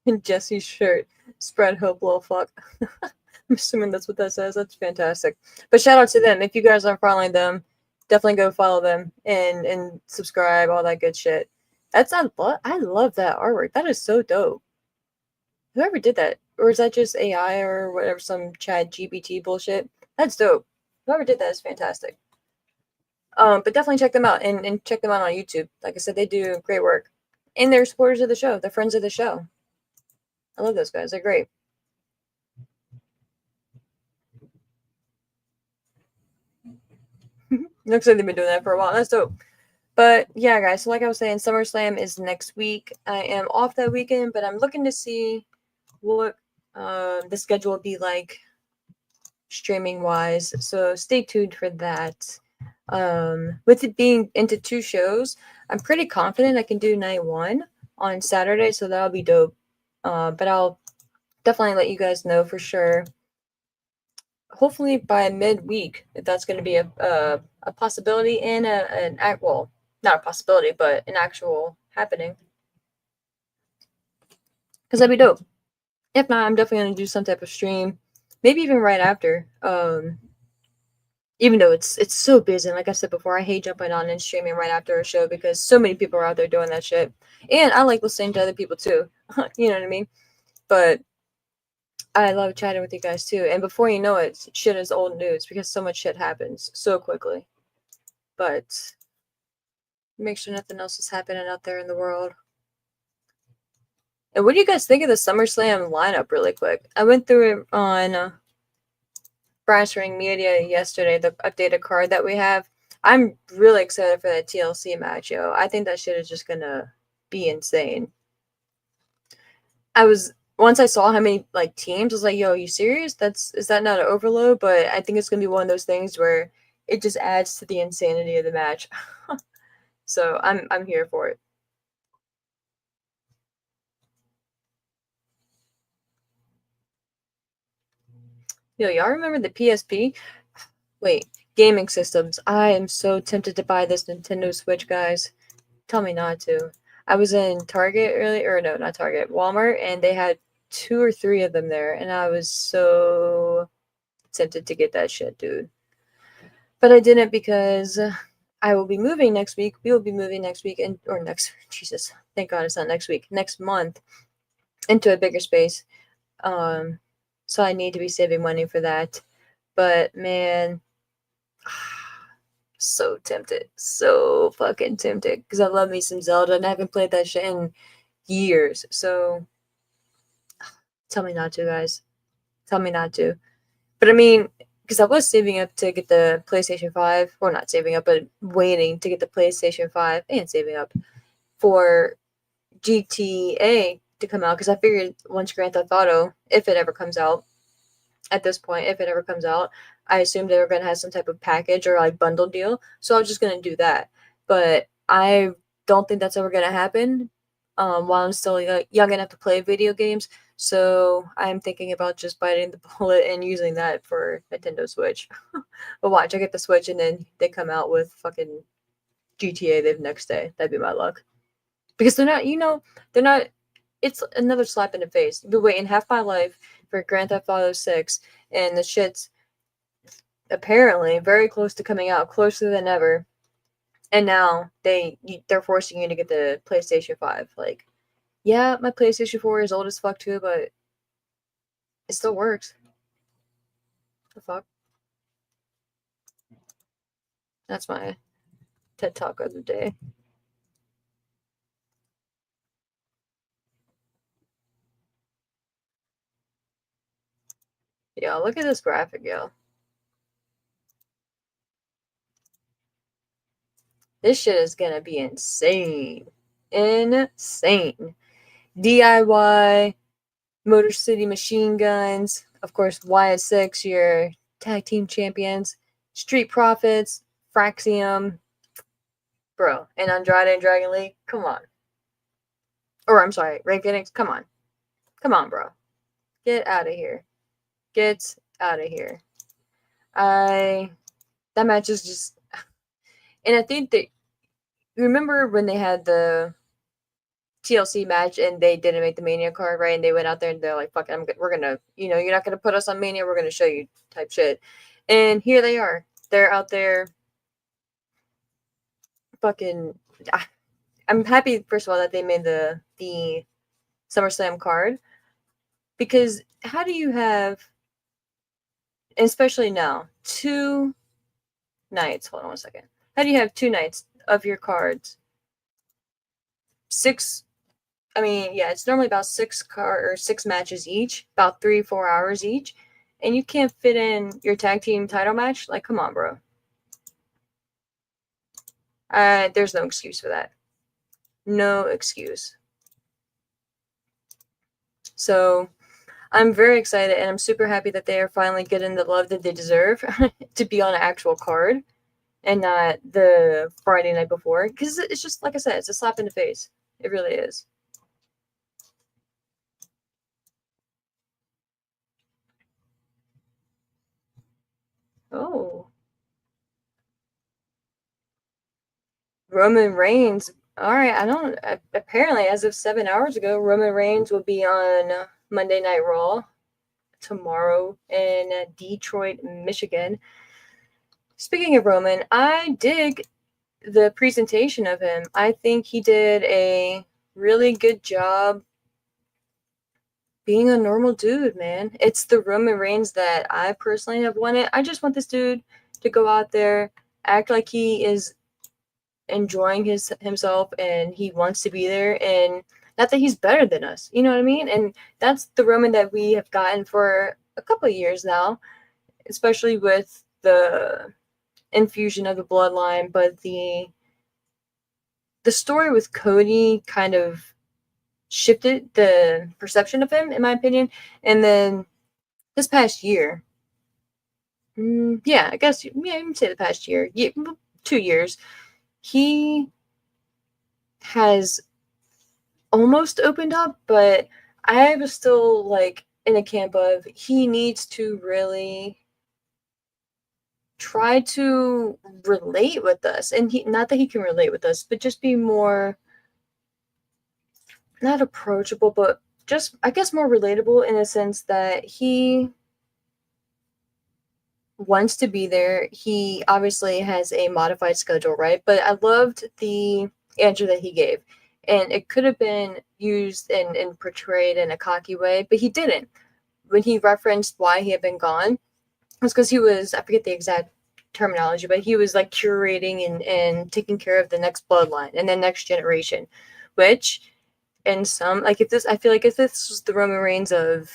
Speaker 1: And Jesse's shirt. Spread hope, little fuck. I'm assuming that's what that says. That's fantastic. But shout out to them. If you guys aren't following them, definitely go follow them and subscribe, all that good shit. I love that artwork. That is so dope. Whoever did that, or is that just AI or whatever, some Chat GPT bullshit? That's dope. Whoever did that is fantastic. But definitely check them out and check them out on YouTube. Like I said, they do great work. And they're supporters of the show. They're friends of the show. I love those guys. They're great. Looks like they've been doing that for a while. That's dope. But yeah, guys. So like I was saying, SummerSlam is next week. I am off that weekend, but I'm looking to see what the schedule will be like streaming wise. So stay tuned for that. With it being into two shows, I'm pretty confident I can do night one on Saturday, so that'll be dope. But I'll definitely let you guys know for sure. Hopefully by midweek, if that's going to be a possibility and an act well, not a possibility, but an actual happening. Because that'd be dope. If not, I'm definitely going to do some type of stream, maybe even right after. Even though it's so busy, and like I said before, I hate jumping on and streaming right after a show because so many people are out there doing that shit, and I like listening to other people too. You know what I mean? But I love chatting with you guys too. And before you know it, shit is old news because so much shit happens so quickly. But make sure nothing else is happening out there in the world. And what do you guys think of the SummerSlam lineup, really quick? I went through it on Brass Ring Media yesterday, the updated card that we have. I'm really excited for that TLC match, yo. I think that shit is just gonna be insane. I was once I saw how many like teams, I was like, yo, are you serious? Is that not an overload? But I think it's gonna be one of those things where it just adds to the insanity of the match. So I'm here for it. Yo, y'all remember the PSP? Wait, gaming systems. I am so tempted to buy this Nintendo Switch, guys. Tell me not to. I was in Target earlier, or no, not Target, Walmart, and they had 2 or 3 of them there, and I was so tempted to get that shit, dude. But I didn't because I will be moving next week. We will be moving next week, or next, Jesus, thank God it's not next week, next month, into a bigger space. So I need to be saving money for that. But man, so tempted, so fucking tempted, because I love me some Zelda, and I haven't played that shit in years. So tell me not to, guys. Tell me not to. But I mean, because I was saving up to get the PlayStation 5, or not saving up, but waiting to get the PlayStation 5 and saving up for GTA to come out, because I figured once Grand Theft Auto, if it ever comes out, at this point, if it ever comes out, I assumed they were going to have some type of package or like bundle deal. So I was just going to do that. But I don't think that's ever going to happen while I'm still young enough to play video games. So I'm thinking about just biting the bullet and using that for Nintendo Switch. But watch, I get the Switch and then they come out with fucking GTA the next day. That'd be my luck. Because they're not, they're not. It's another slap in the face. You've been waiting half my life for Grand Theft Auto 6, and the shit's apparently very close to coming out, closer than ever. And now they're forcing you to get the PlayStation 5. Like, yeah, my PlayStation 4 is old as fuck too, but it still works. The fuck? That's my TED Talk of the day. Yo, look at this graphic, yo. This shit is gonna be insane. Insane. DIY, Motor City Machine Guns, of course, YS6, your tag team champions, Street Profits, Fraxium, bro, and Andrade and Dragon League. Come on. Or, I'm sorry, Ray Phoenix. Come on. Come on, bro. Get out of here. Get out of here. That match is just. And I think that. Remember when they had the TLC match and they didn't make the Mania card, right? And they went out there and they're like, fuck it, we're gonna, you're not gonna put us on Mania, we're gonna show you type shit. And here they are. They're out there fucking. I'm happy, first of all, that they made the SummerSlam card. Because how do you have, especially now, 2 nights, hold on 1 second. How do you have 2 nights of your cards? 6, I mean, yeah, it's normally about 6 matches each, about 3-4 hours each, and you can't fit in your tag team title match? Like, come on, bro. There's no excuse for that. No excuse. So, I'm very excited, and I'm super happy that they are finally getting the love that they deserve to be on an actual card, and not the Friday night before. Because it's just, like I said, it's a slap in the face. It really is. Oh. Roman Reigns. All right, I don't. Apparently, as of 7 hours ago, Roman Reigns will be on Monday Night Raw tomorrow in Detroit, Michigan. Speaking of Roman, I dig the presentation of him. I think he did a really good job being a normal dude, man. It's the Roman Reigns that I personally have wanted. I just want this dude to go out there, act like he is enjoying himself and he wants to be there, and not that he's better than us, you know what I mean? And that's the Roman that we have gotten for a couple of years now, especially with the infusion of the bloodline. But the story with Cody kind of shifted the perception of him, in my opinion. And then this past year, yeah, I guess, yeah, you can say the past year, 2 years, he has almost opened up, but I was still like in a camp of he needs to really try to relate with us. And he, not that he can relate with us, but just be more, not approachable, but just, I guess, more relatable in a sense that he wants to be there. He obviously has a modified schedule, right? But I loved the answer that he gave. And it could have been used and portrayed in a cocky way, but he didn't. When he referenced why he had been gone, it was because he was, I forget the exact terminology, but he was like curating and taking care of the next bloodline and the next generation, which in some, like, if this, I feel like if this was the Roman Reigns of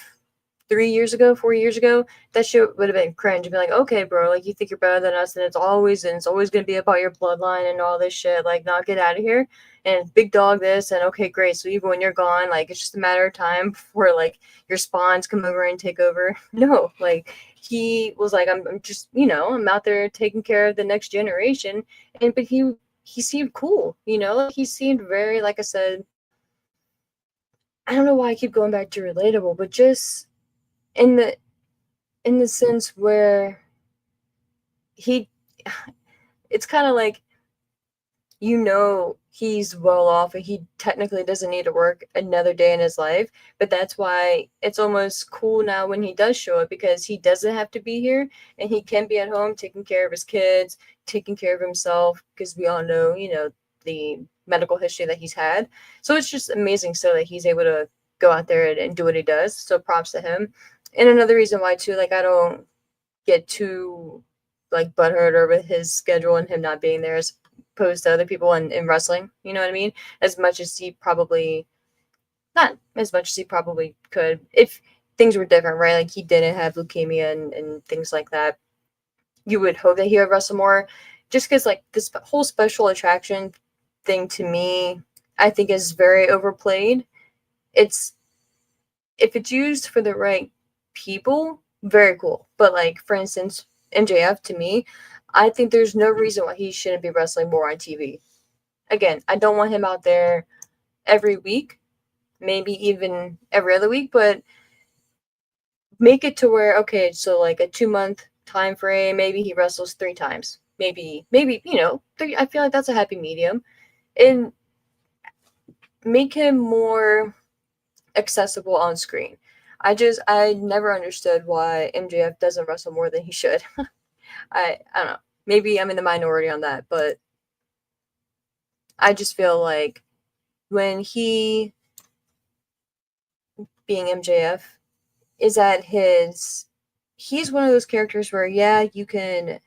Speaker 1: 3 years ago, 4 years ago, that shit would have been cringe. And be like, okay, bro, like, you think you're better than us, and it's always gonna be about your bloodline and all this shit. Like, not get out of here. And big dog this, and okay, great. So even when you're gone, like, it's just a matter of time before like your spawns come over and take over. No, like, he was like, I'm just, I'm out there taking care of the next generation. And but he seemed cool, like, he seemed very, like I said, I don't know why I keep going back to relatable, but just in the in the sense where he it's kind of like, he's well off and he technically doesn't need to work another day in his life, but that's why it's almost cool now when he does show up, because he doesn't have to be here and he can be at home taking care of his kids, taking care of himself, because we all know, the medical history that he's had. So it's just amazing so that he's able to go out there and do what he does. So props to him. And another reason why too, like, I don't get too like butthurt over his schedule and him not being there as opposed to other people in wrestling. You know what I mean? As much as he probably, not as much as he probably could if things were different, right? Like, he didn't have leukemia and things like that. You would hope that he would wrestle more, just because like this whole special attraction thing to me, I think is very overplayed. It's, if it's used for the right people, very cool. But like, for instance, MJF, to me, I think there's no reason why he shouldn't be wrestling more on TV. Again, I don't want him out there every week, maybe even every other week, but make it to where, okay, so like a 2 month time frame, maybe he wrestles 3 times. Maybe, three, I feel like that's a happy medium. And make him more accessible on screen. I never understood why MJF doesn't wrestle more than he should. I don't know. Maybe I'm in the minority on that, but I just feel like when he, being MJF, is at his, he's one of those characters where, yeah, he can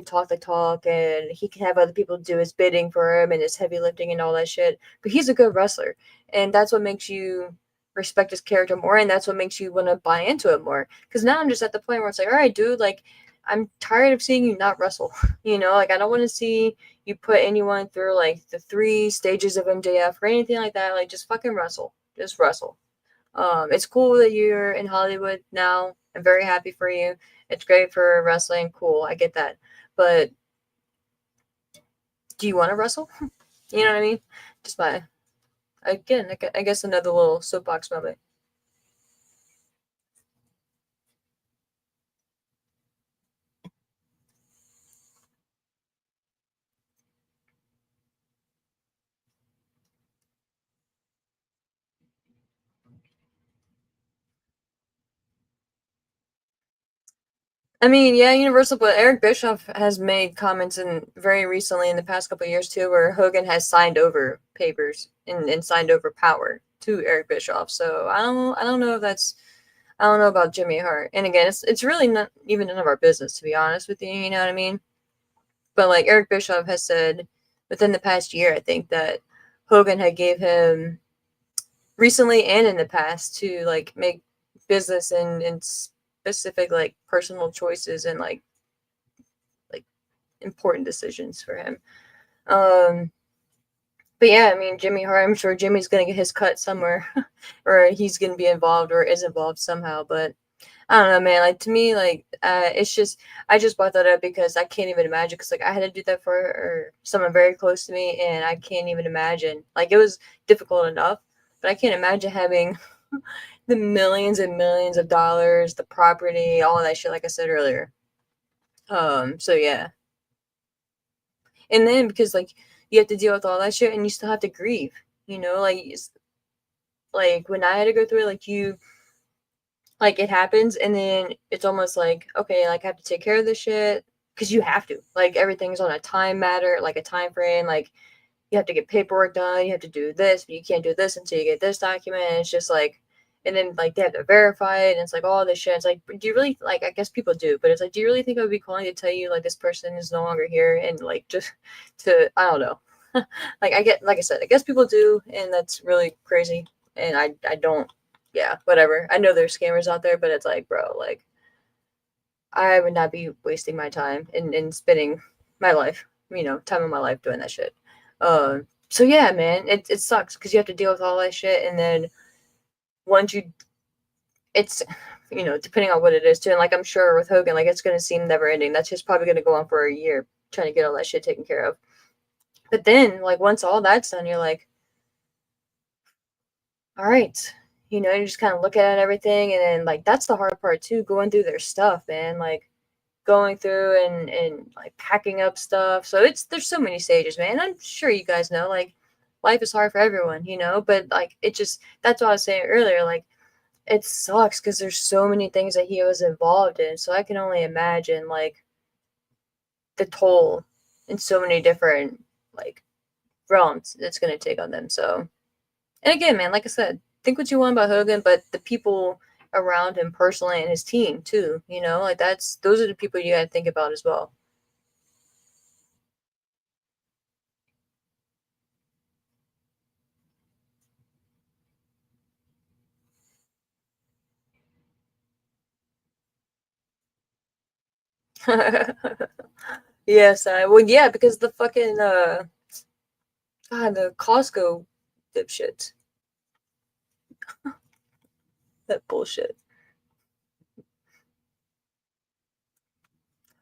Speaker 1: talk the talk and he can have other people do his bidding for him and his heavy lifting and all that shit, but he's a good wrestler, and that's what makes you respect his character more, and that's what makes you want to buy into it more. Because now I'm just at the point where it's like, all right, dude, like, I'm tired of seeing you not wrestle. Like, I don't want to see you put anyone through like the 3 stages of MJF or anything like that. Like, just fucking wrestle, just wrestle. It's cool that you're in Hollywood now. I'm very happy for you. It's great for wrestling. Cool, I get that. But do you want to wrestle? You know what I mean? Just by, again, I guess another little soapbox moment. I mean, yeah, Universal, but Eric Bischoff has made comments in very recently in the past couple of years too, where Hogan has signed over papers and signed over power to Eric Bischoff. So I don't know if that's, I don't know about Jimmy Hart. And again, it's really not even none of our business, to be honest with you. You know what I mean? But like, Eric Bischoff has said within the past year, I think that Hogan had gave him recently and in the past to like make business and specific like personal choices and like important decisions for him. Um, but yeah, I mean, Jimmy Hart, I'm sure Jimmy's gonna get his cut somewhere, or he's gonna be involved or is involved somehow. But I don't know, man. Like, to me, like, it's just, I just brought that up because I can't even imagine. Because like, I had to do that for someone very close to me, and I can't even imagine. Like, it was difficult enough, but I can't imagine having the millions and millions of dollars, the property, all of that shit. Like I said earlier, So yeah. And then because like you have to deal with all that shit and you still have to grieve, like like when I had to go through it, like you like it happens and then it's almost like okay, like I have to take care of this shit because you have to. Like everything's on a time matter, like a time frame, like you have to get paperwork done, you have to do this, but you can't do this until you get this document. And it's just like, and then like they have to verify it, and it's like all this shit. It's like, do you really like? I guess people do, but it's like, do you really think I would be calling to tell you like this person is no longer here and like just to I don't know. Like I get, like I said, I guess people do, and that's really crazy. And I don't, yeah, whatever. I know there's scammers out there, but it's like, bro, like I would not be wasting my time in spending my life, time of my life doing that shit. So yeah, man, it sucks because you have to deal with all that shit, and then once you, it's, depending on what it is too, and like I'm sure with Hogan, like it's gonna seem never ending. That's just probably gonna go on for a year trying to get all that shit taken care of. But then, like once all that's done, you're like, all right, you just kind of look at everything, and then like that's the hard part too, going through their stuff, man. Like going through and like packing up stuff. So there's so many stages, man. I'm sure you guys know like life is hard for everyone, but like it just that's what I was saying earlier. Like it sucks because there's so many things that he was involved in. So I can only imagine like the toll in so many different like realms it's gonna take on them. So and again, man, like I said, think what you want about Hogan, but the people around him personally and his team too, like those are the people you gotta think about as well. Yes, yeah, because the fucking God, the Costco dipshits. That bullshit.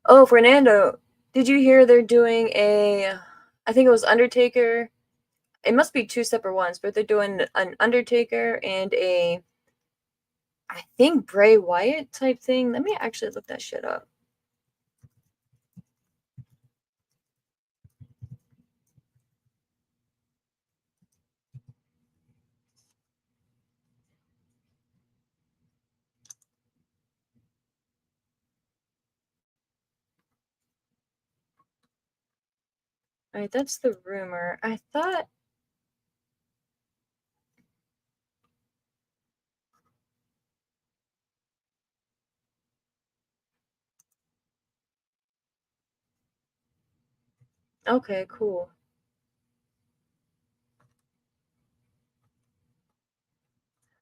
Speaker 1: Oh, Fernando, did you hear they're doing I think it was Undertaker. It must be two separate ones, but they're doing an Undertaker and I think Bray Wyatt type thing. Let me actually look that shit up. All right, that's the rumor. I thought. Okay, cool.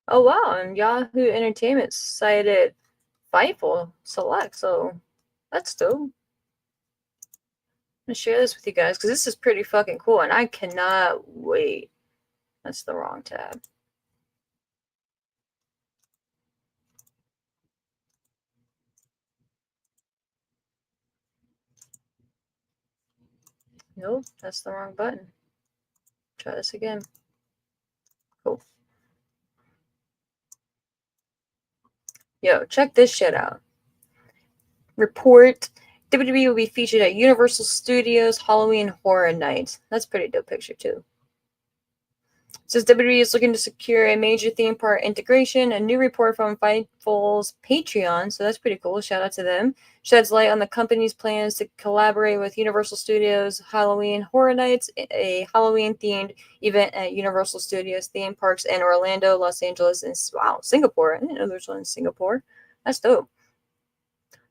Speaker 1: Oh wow, and Yahoo Entertainment cited Fightful Select, so that's dope. I'm gonna share this with you guys because this is pretty fucking cool, and I cannot wait. That's the wrong tab. Nope, that's the wrong button. Try this again. Cool. Yo, check this shit out. Report. WWE will be featured at Universal Studios Halloween Horror Nights. That's a pretty dope picture too. Says WWE is looking to secure a major theme park integration. A new report from Fightful's Patreon, so that's pretty cool. Shout out to them. Sheds light on the company's plans to collaborate with Universal Studios Halloween Horror Nights, a Halloween-themed event at Universal Studios theme parks in Orlando, Los Angeles, and wow, Singapore. I didn't know there's one in Singapore. That's dope.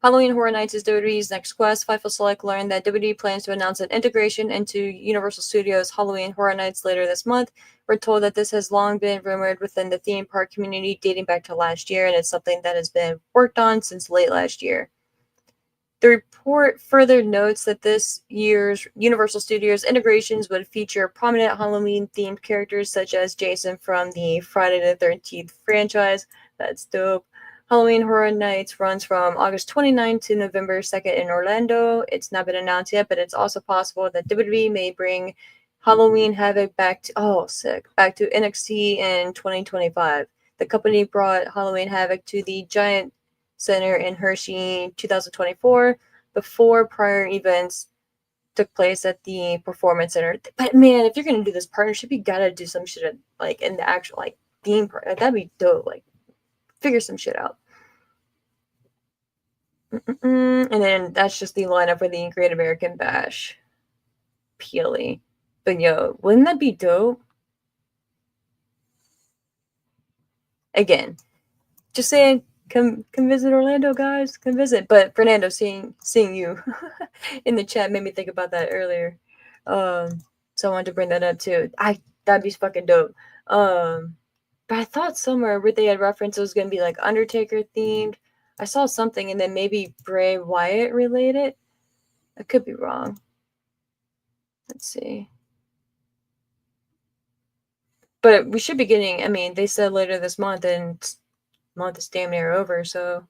Speaker 1: Halloween Horror Nights is WWE's next quest. Fightful Select learned that WWE plans to announce an integration into Universal Studios Halloween Horror Nights later this month. We're told that this has long been rumored within the theme park community dating back to last year, and it's something that has been worked on since late last year. The report further notes that this year's Universal Studios integrations would feature prominent Halloween-themed characters such as Jason from the Friday the 13th franchise. That's dope. Halloween Horror Nights runs from August 29th to November 2nd in Orlando. It's not been announced yet, but it's also possible that WWE may bring Halloween Havoc back to NXT in 2025. The company brought Halloween Havoc to the Giant Center in Hershey 2024. before prior events took place at the performance center. But man, if you're gonna do this partnership, you gotta do some shit like in the actual like theme park. That'd be dope. Like figure some shit out. And then that's just the lineup for the Great American Bash. Peely. But yo, wouldn't that be dope? Again, just saying, come visit Orlando, guys. Come visit. But Fernando, seeing you in the chat made me think about that earlier. So I wanted to bring that up too. That'd be fucking dope. But I thought somewhere where they had referenced it was gonna be like Undertaker themed. I saw something and then maybe Bray Wyatt related. I could be wrong. Let's see. But we should be getting, I mean, they said later this month, and month is damn near over, so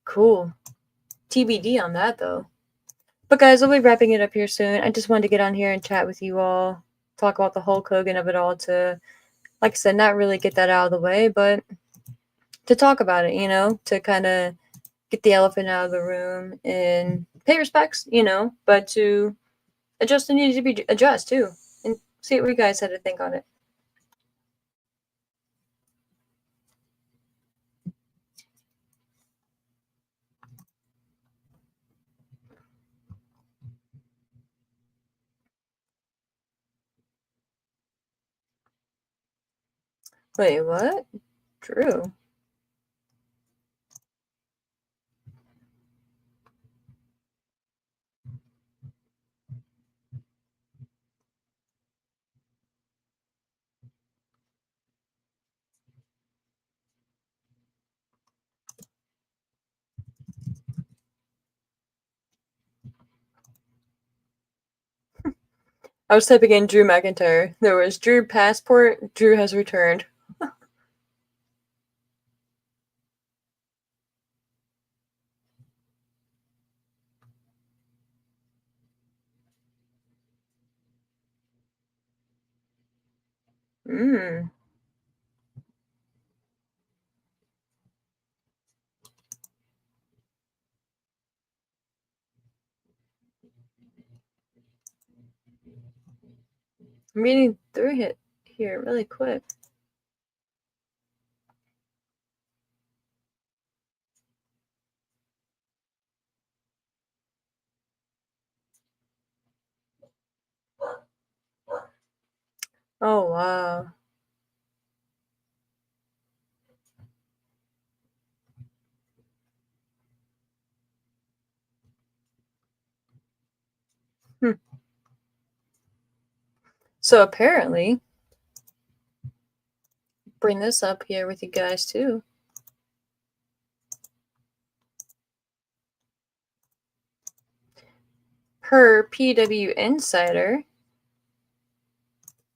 Speaker 1: cool. TBD on that though. But guys, we'll be wrapping it up here soon. I just wanted to get on here and chat with you all, talk about the Hulk Hogan of it all, to, like I said, not really get that out of the way, but to talk about it, to kind of get the elephant out of the room and pay respects, but to adjust the needed to be adjust too, and see what you guys had to think on it. Wait, what? Drew? I was typing in Drew McIntyre. There was Drew passport. Drew has returned. I'm reading through it here really quick. Oh wow. So apparently, bring this up here with you guys too. Per PW Insider,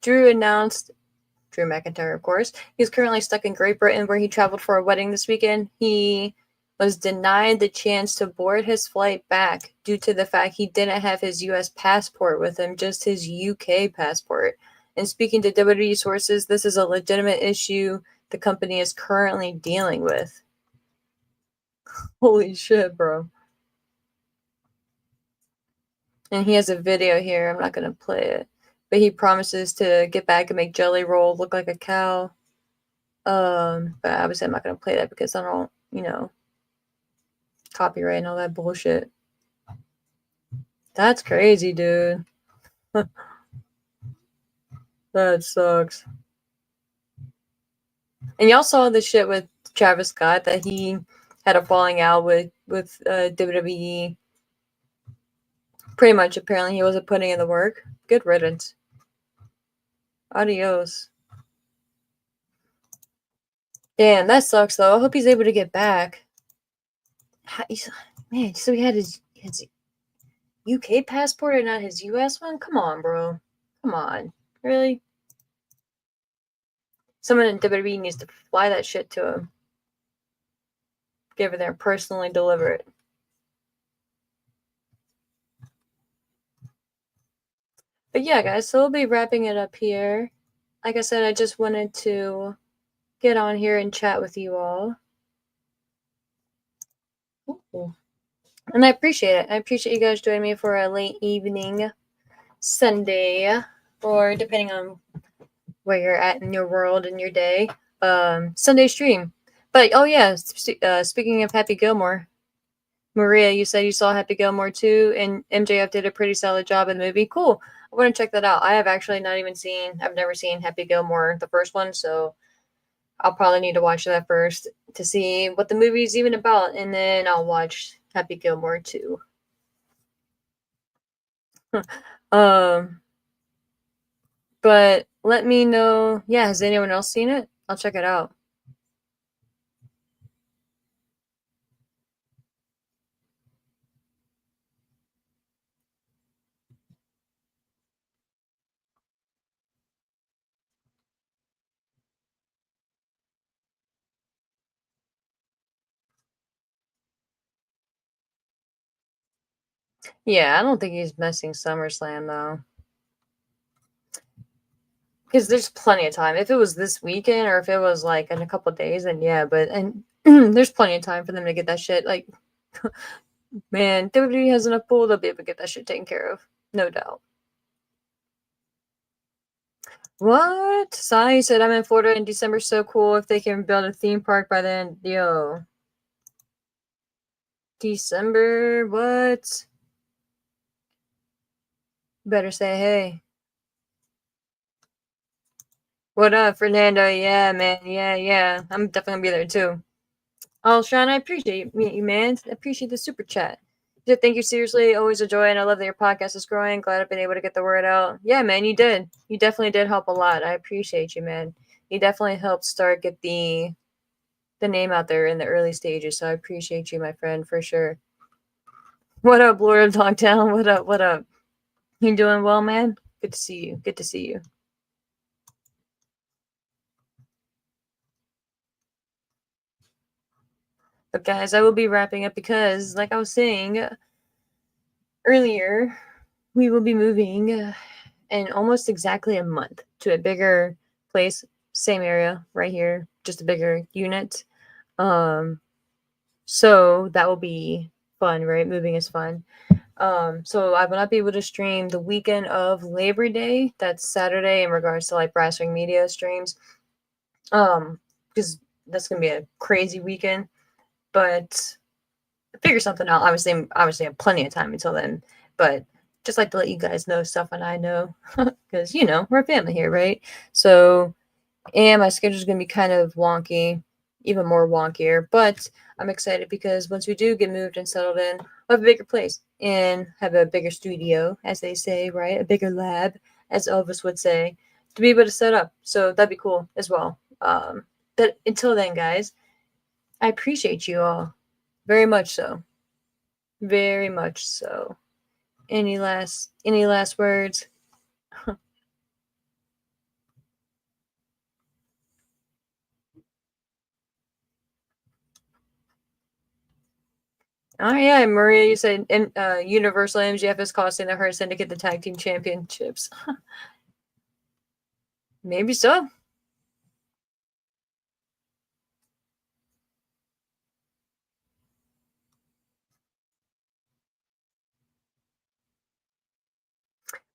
Speaker 1: Drew McIntyre, of course, he's currently stuck in Great Britain where he traveled for a wedding this weekend. He was denied the chance to board his flight back due to the fact he didn't have his US passport with him, just his UK passport. And speaking to WWE sources, this is a legitimate issue the company is currently dealing with. Holy shit, bro. And he has a video here. I'm not going to play it. But he promises to get back and make Jelly Roll look like a cow. But obviously I'm not going to play that because I don't, copyright and all that bullshit. That's crazy, dude. That sucks. And y'all saw the shit with Travis Scott that he had a falling out with WWE. Pretty much, apparently, he wasn't putting in the work. Good riddance. Adios. Damn, that sucks, though. I hope he's able to get back. Man, so he had his UK passport and not his US one? Come on, bro. Come on. Really? Someone in WWE needs to fly that shit to him. Get over there and personally deliver it. But yeah, guys, so we'll be wrapping it up here. Like I said, I just wanted to get on here and chat with you all. Ooh. And I appreciate it. I appreciate you guys joining me for a late evening Sunday, or depending on where you're at in your world and your day, Sunday stream. But oh yeah, speaking of Happy Gilmore, Maria, you said you saw Happy Gilmore too, and MJF did a pretty solid job in the movie. Cool. I want to check that out. I have actually not even seen. I've never seen Happy Gilmore, the first one, so I'll probably need to watch that first to see what the movie's even about, and then I'll watch Happy Gilmore too. um, but let me know. Yeah, has anyone else seen it? I'll check it out. Yeah, I don't think he's missing SummerSlam though, because there's plenty of time. If it was this weekend or if it was like in a couple of days, then yeah. But and there's plenty of time for them to get that shit. Like, man, WWE has enough pull; they'll be able to get that shit taken care of, no doubt. What? Sai said I'm in Florida in December. So cool if they can build a theme park by then. Yo, December. What? Better say hey. What up, Fernando? Yeah, man. Yeah. I'm definitely gonna be there too. Oh, Sean, I appreciate you, man. I appreciate the super chat. Thank you, seriously. Always a joy, and I love that your podcast is growing. Glad I've been able to get the word out. Yeah, man, you did. You definitely did help a lot. I appreciate you, man. You definitely helped get the name out there in the early stages. So I appreciate you, my friend, for sure. What up, Lord of Dogtown? What up? What up? You doing well, man? Good to see you. Good to see you. But guys, I will be wrapping up because, like I was saying earlier, we will be moving in almost exactly a month to a bigger place, same area right here, just a bigger unit. Um, so that will be fun, right? Moving is fun. So I will not be able to stream the weekend of Labor Day. That's Saturday in regards to like Brass Ring Media streams. Because that's gonna be a crazy weekend. But figure something out. Obviously, I have plenty of time until then. But just like to let you guys know stuff when I know, because we're a family here, right? So, and my schedule's gonna be kind of wonky, even more wonkier. But I'm excited because once we do get moved and settled in, we'll have a bigger place and have a bigger studio, as they say, right? A bigger lab, as Elvis would say, to be able to set up. So that'd be cool as well. But until then, guys, I appreciate you all very much so. Very much so. Any last words? Oh yeah, Maria, you said Universal MGF is costing the Hurt Syndicate the tag team championships. Maybe so.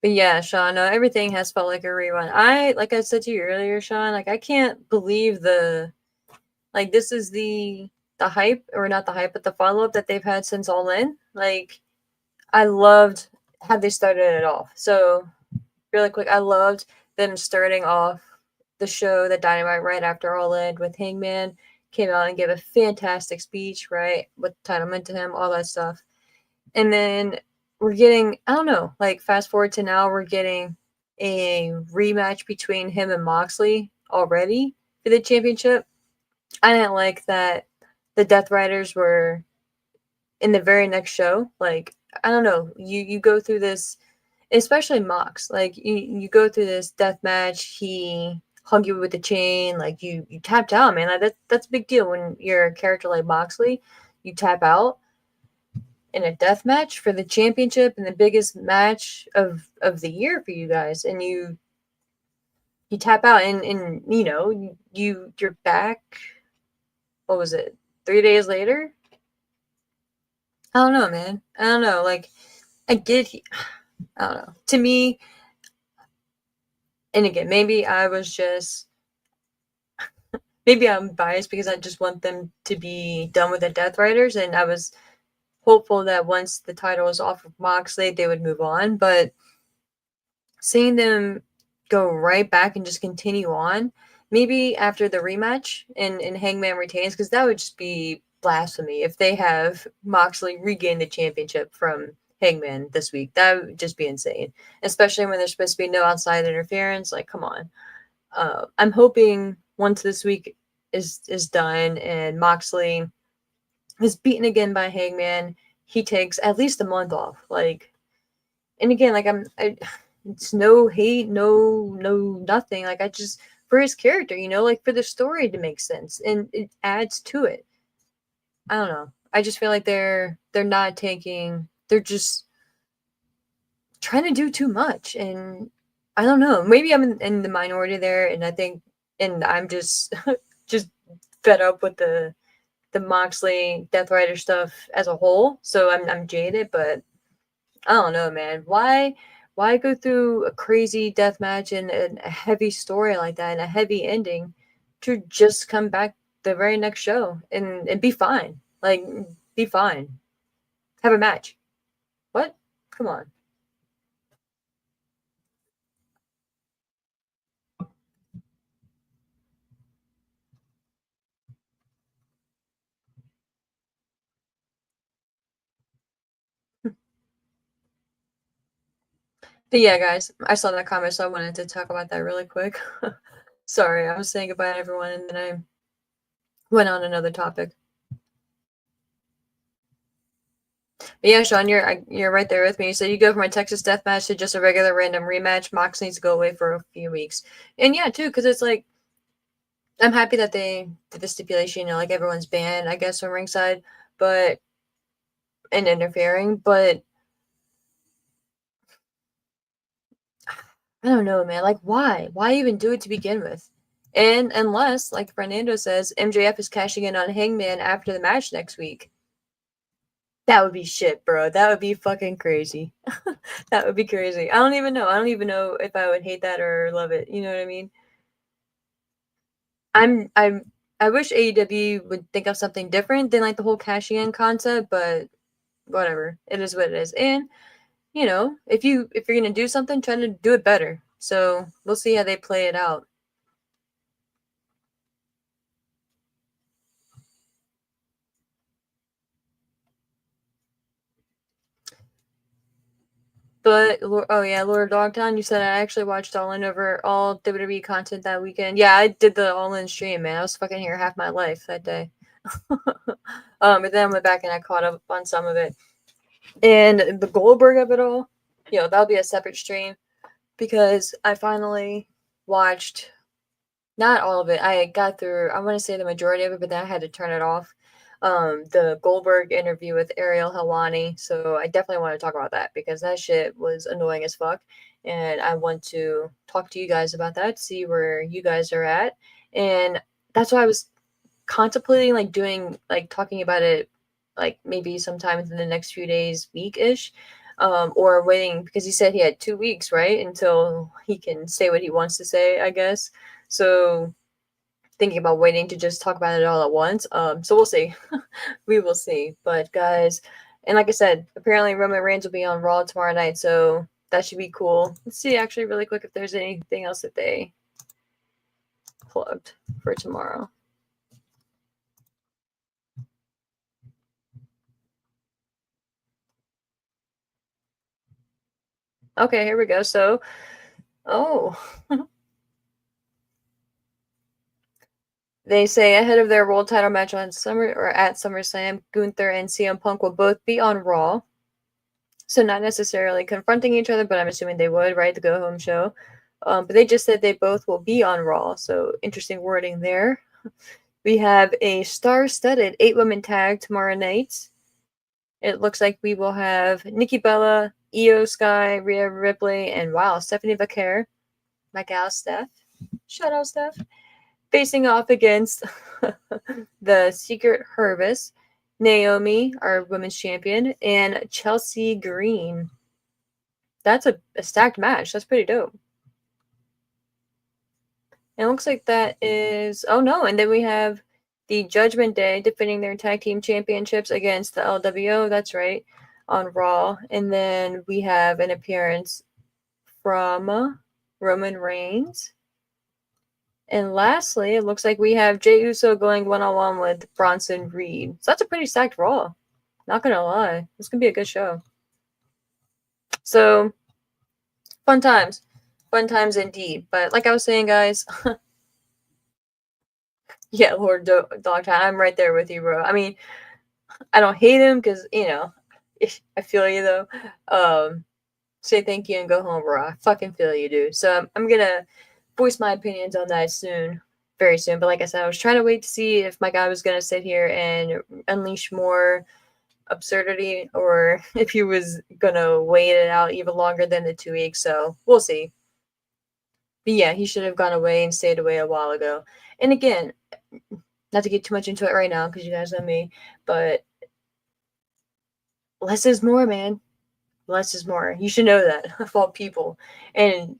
Speaker 1: But yeah, Sean, everything has felt like a rerun. Like I said to you earlier, Sean, like I can't believe this is the hype, or not the hype, but the follow up that they've had since All In. Like I loved how they started it off. So really quick, I loved them starting off the show, the Dynamite, right after All In with Hangman came out and gave a fantastic speech, right, with entitlement to him, all that stuff. And then we're getting, I don't know, like fast forward to now, we're getting a rematch between him and Moxley already for the championship. I didn't like that the Death Riders were in the very next show. Like, I don't know, you go through this, especially Mox. Like you go through this death match. He hung you with the chain. Like you tapped out, man. Like that's a big deal when you're a character like Moxley. You tap out in a death match for the championship and the biggest match of the year for you guys, and you tap out, and you're back. What was it? 3 days later, I don't know, man. I don't know. Like, I get, I don't know. To me, and again, maybe I'm biased because I just want them to be done with the Death Riders, and I was hopeful that once the title was off of Moxley, they would move on. But seeing them go right back and just continue on, maybe after the rematch and Hangman retains, because that would just be blasphemy if they have Moxley regain the championship from Hangman this week. That would just be insane, especially when there's supposed to be no outside interference. Like, come on. I'm hoping once this week is done and Moxley is beaten again by Hangman, he takes at least a month off. Like, and again, like it's no hate, no nothing. Like, I just, for his character, like for the story to make sense and it adds to it. I don't know. I just feel like they're not taking. They're just trying to do too much, and I don't know. Maybe I'm in the minority there, and I think, and I'm just just fed up with the Moxley Death Rider stuff as a whole. So I'm jaded, but I don't know, man. Why go through a crazy death match and a heavy story like that and a heavy ending to just come back the very next show and be fine? Like, be fine. Have a match. What? Come on. But yeah, guys, I saw that comment, so I wanted to talk about that really quick. Sorry, I was saying goodbye to everyone, and then I went on another topic. But yeah, Sean, you're right there with me. So you go from a Texas death match to just a regular random rematch. Mox needs to go away for a few weeks, and yeah, too, because it's like I'm happy that they did the stipulation. Like everyone's banned, I guess, from ringside, but and interfering. But I don't know, man. Like, why? Why even do it to begin with? And unless, like Fernando says, MJF is cashing in on Hangman after the match next week. That would be shit, bro. That would be fucking crazy. That would be crazy. I don't even know. I don't even know if I would hate that or love it. You know what I mean? I wish AEW would think of something different than like the whole cashing in concept, but whatever. It is what it is. And if you're gonna do something, try to do it better. So we'll see how they play it out. But oh yeah, Lord Dogtown, you said I actually watched All In over all WWE content that weekend. Yeah, I did the All In stream, man. I was fucking here half my life that day. But then I went back and I caught up on some of it. And the Goldberg of it all, that'll be a separate stream because I finally watched not all of it. I got through, I want to say the majority of it, but then I had to turn it off. The Goldberg interview with Ariel Helwani. So I definitely want to talk about that because that shit was annoying as fuck. And I want to talk to you guys about that, see where you guys are at. And that's why I was contemplating like doing like talking about it like maybe sometime within the next few days, week-ish. Or waiting because he said he had 2 weeks, right? Until he can say what he wants to say, I guess. So thinking about waiting to just talk about it all at once. So we'll see. We will see. But guys, and like I said, apparently Roman Reigns will be on Raw tomorrow night, so that should be cool. Let's see actually really quick if there's anything else that they plugged for tomorrow. Okay, here we go. So, oh, they say ahead of their world title match on Summer or at SummerSlam, Gunther and CM Punk will both be on Raw. So not necessarily confronting each other, but I'm assuming they would, right? The go home show. But they just said they both will be on Raw. So interesting wording there. We have a star-studded 8-woman tag tomorrow night. It looks like we will have Nikki Bella, Io Sky, Rhea Ripley, and wow, Stephanie Vaquer, my gal Steph. Shout out Steph. Facing off against the Secret Harvest. Naomi, our women's champion, and Chelsea Green. That's a stacked match. That's pretty dope. And it looks like that is... Oh, no. And then we have the Judgment Day defending their tag team championships against the LWO. That's right. On Raw. And then we have an appearance from Roman Reigns. And lastly, it looks like we have Jey Uso going one-on-one with Bronson Reed. So that's a pretty stacked Raw. Not gonna lie. This could be a good show. So, fun times. Fun times indeed. But like I was saying, guys, yeah, Lord Dogtown, I'm right there with you, bro. I mean, I don't hate him because, I feel you, though. Say thank you and go home, bro. I fucking feel you, dude. So I'm gonna voice my opinions on that soon. Very soon. But like I said, I was trying to wait to see if my guy was going to sit here and unleash more absurdity or if he was going to wait it out even longer than the 2 weeks. So we'll see. But yeah, he should have gone away and stayed away a while ago. And again, not to get too much into it right now because you guys know me, but less is more, man. Less is more. You should know that of all people. And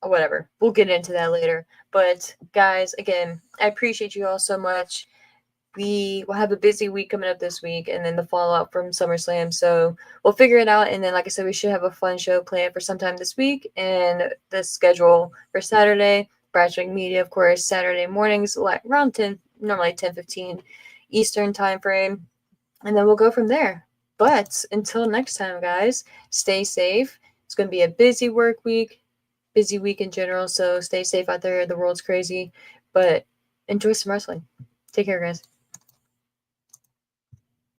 Speaker 1: whatever. We'll get into that later. But guys, again, I appreciate you all so much. We will have a busy week coming up this week and then the fallout from SummerSlam. So we'll figure it out. And then, like I said, we should have a fun show planned for sometime this week. And the schedule for Saturday, Bradshaw Media, of course, Saturday mornings, like around 10, normally 10:15 Eastern time frame. And then we'll go from there. But until next time, guys, stay safe. It's going to be a busy work week. Busy week in general, so stay safe out there. The world's crazy, but enjoy some wrestling. Take care, guys.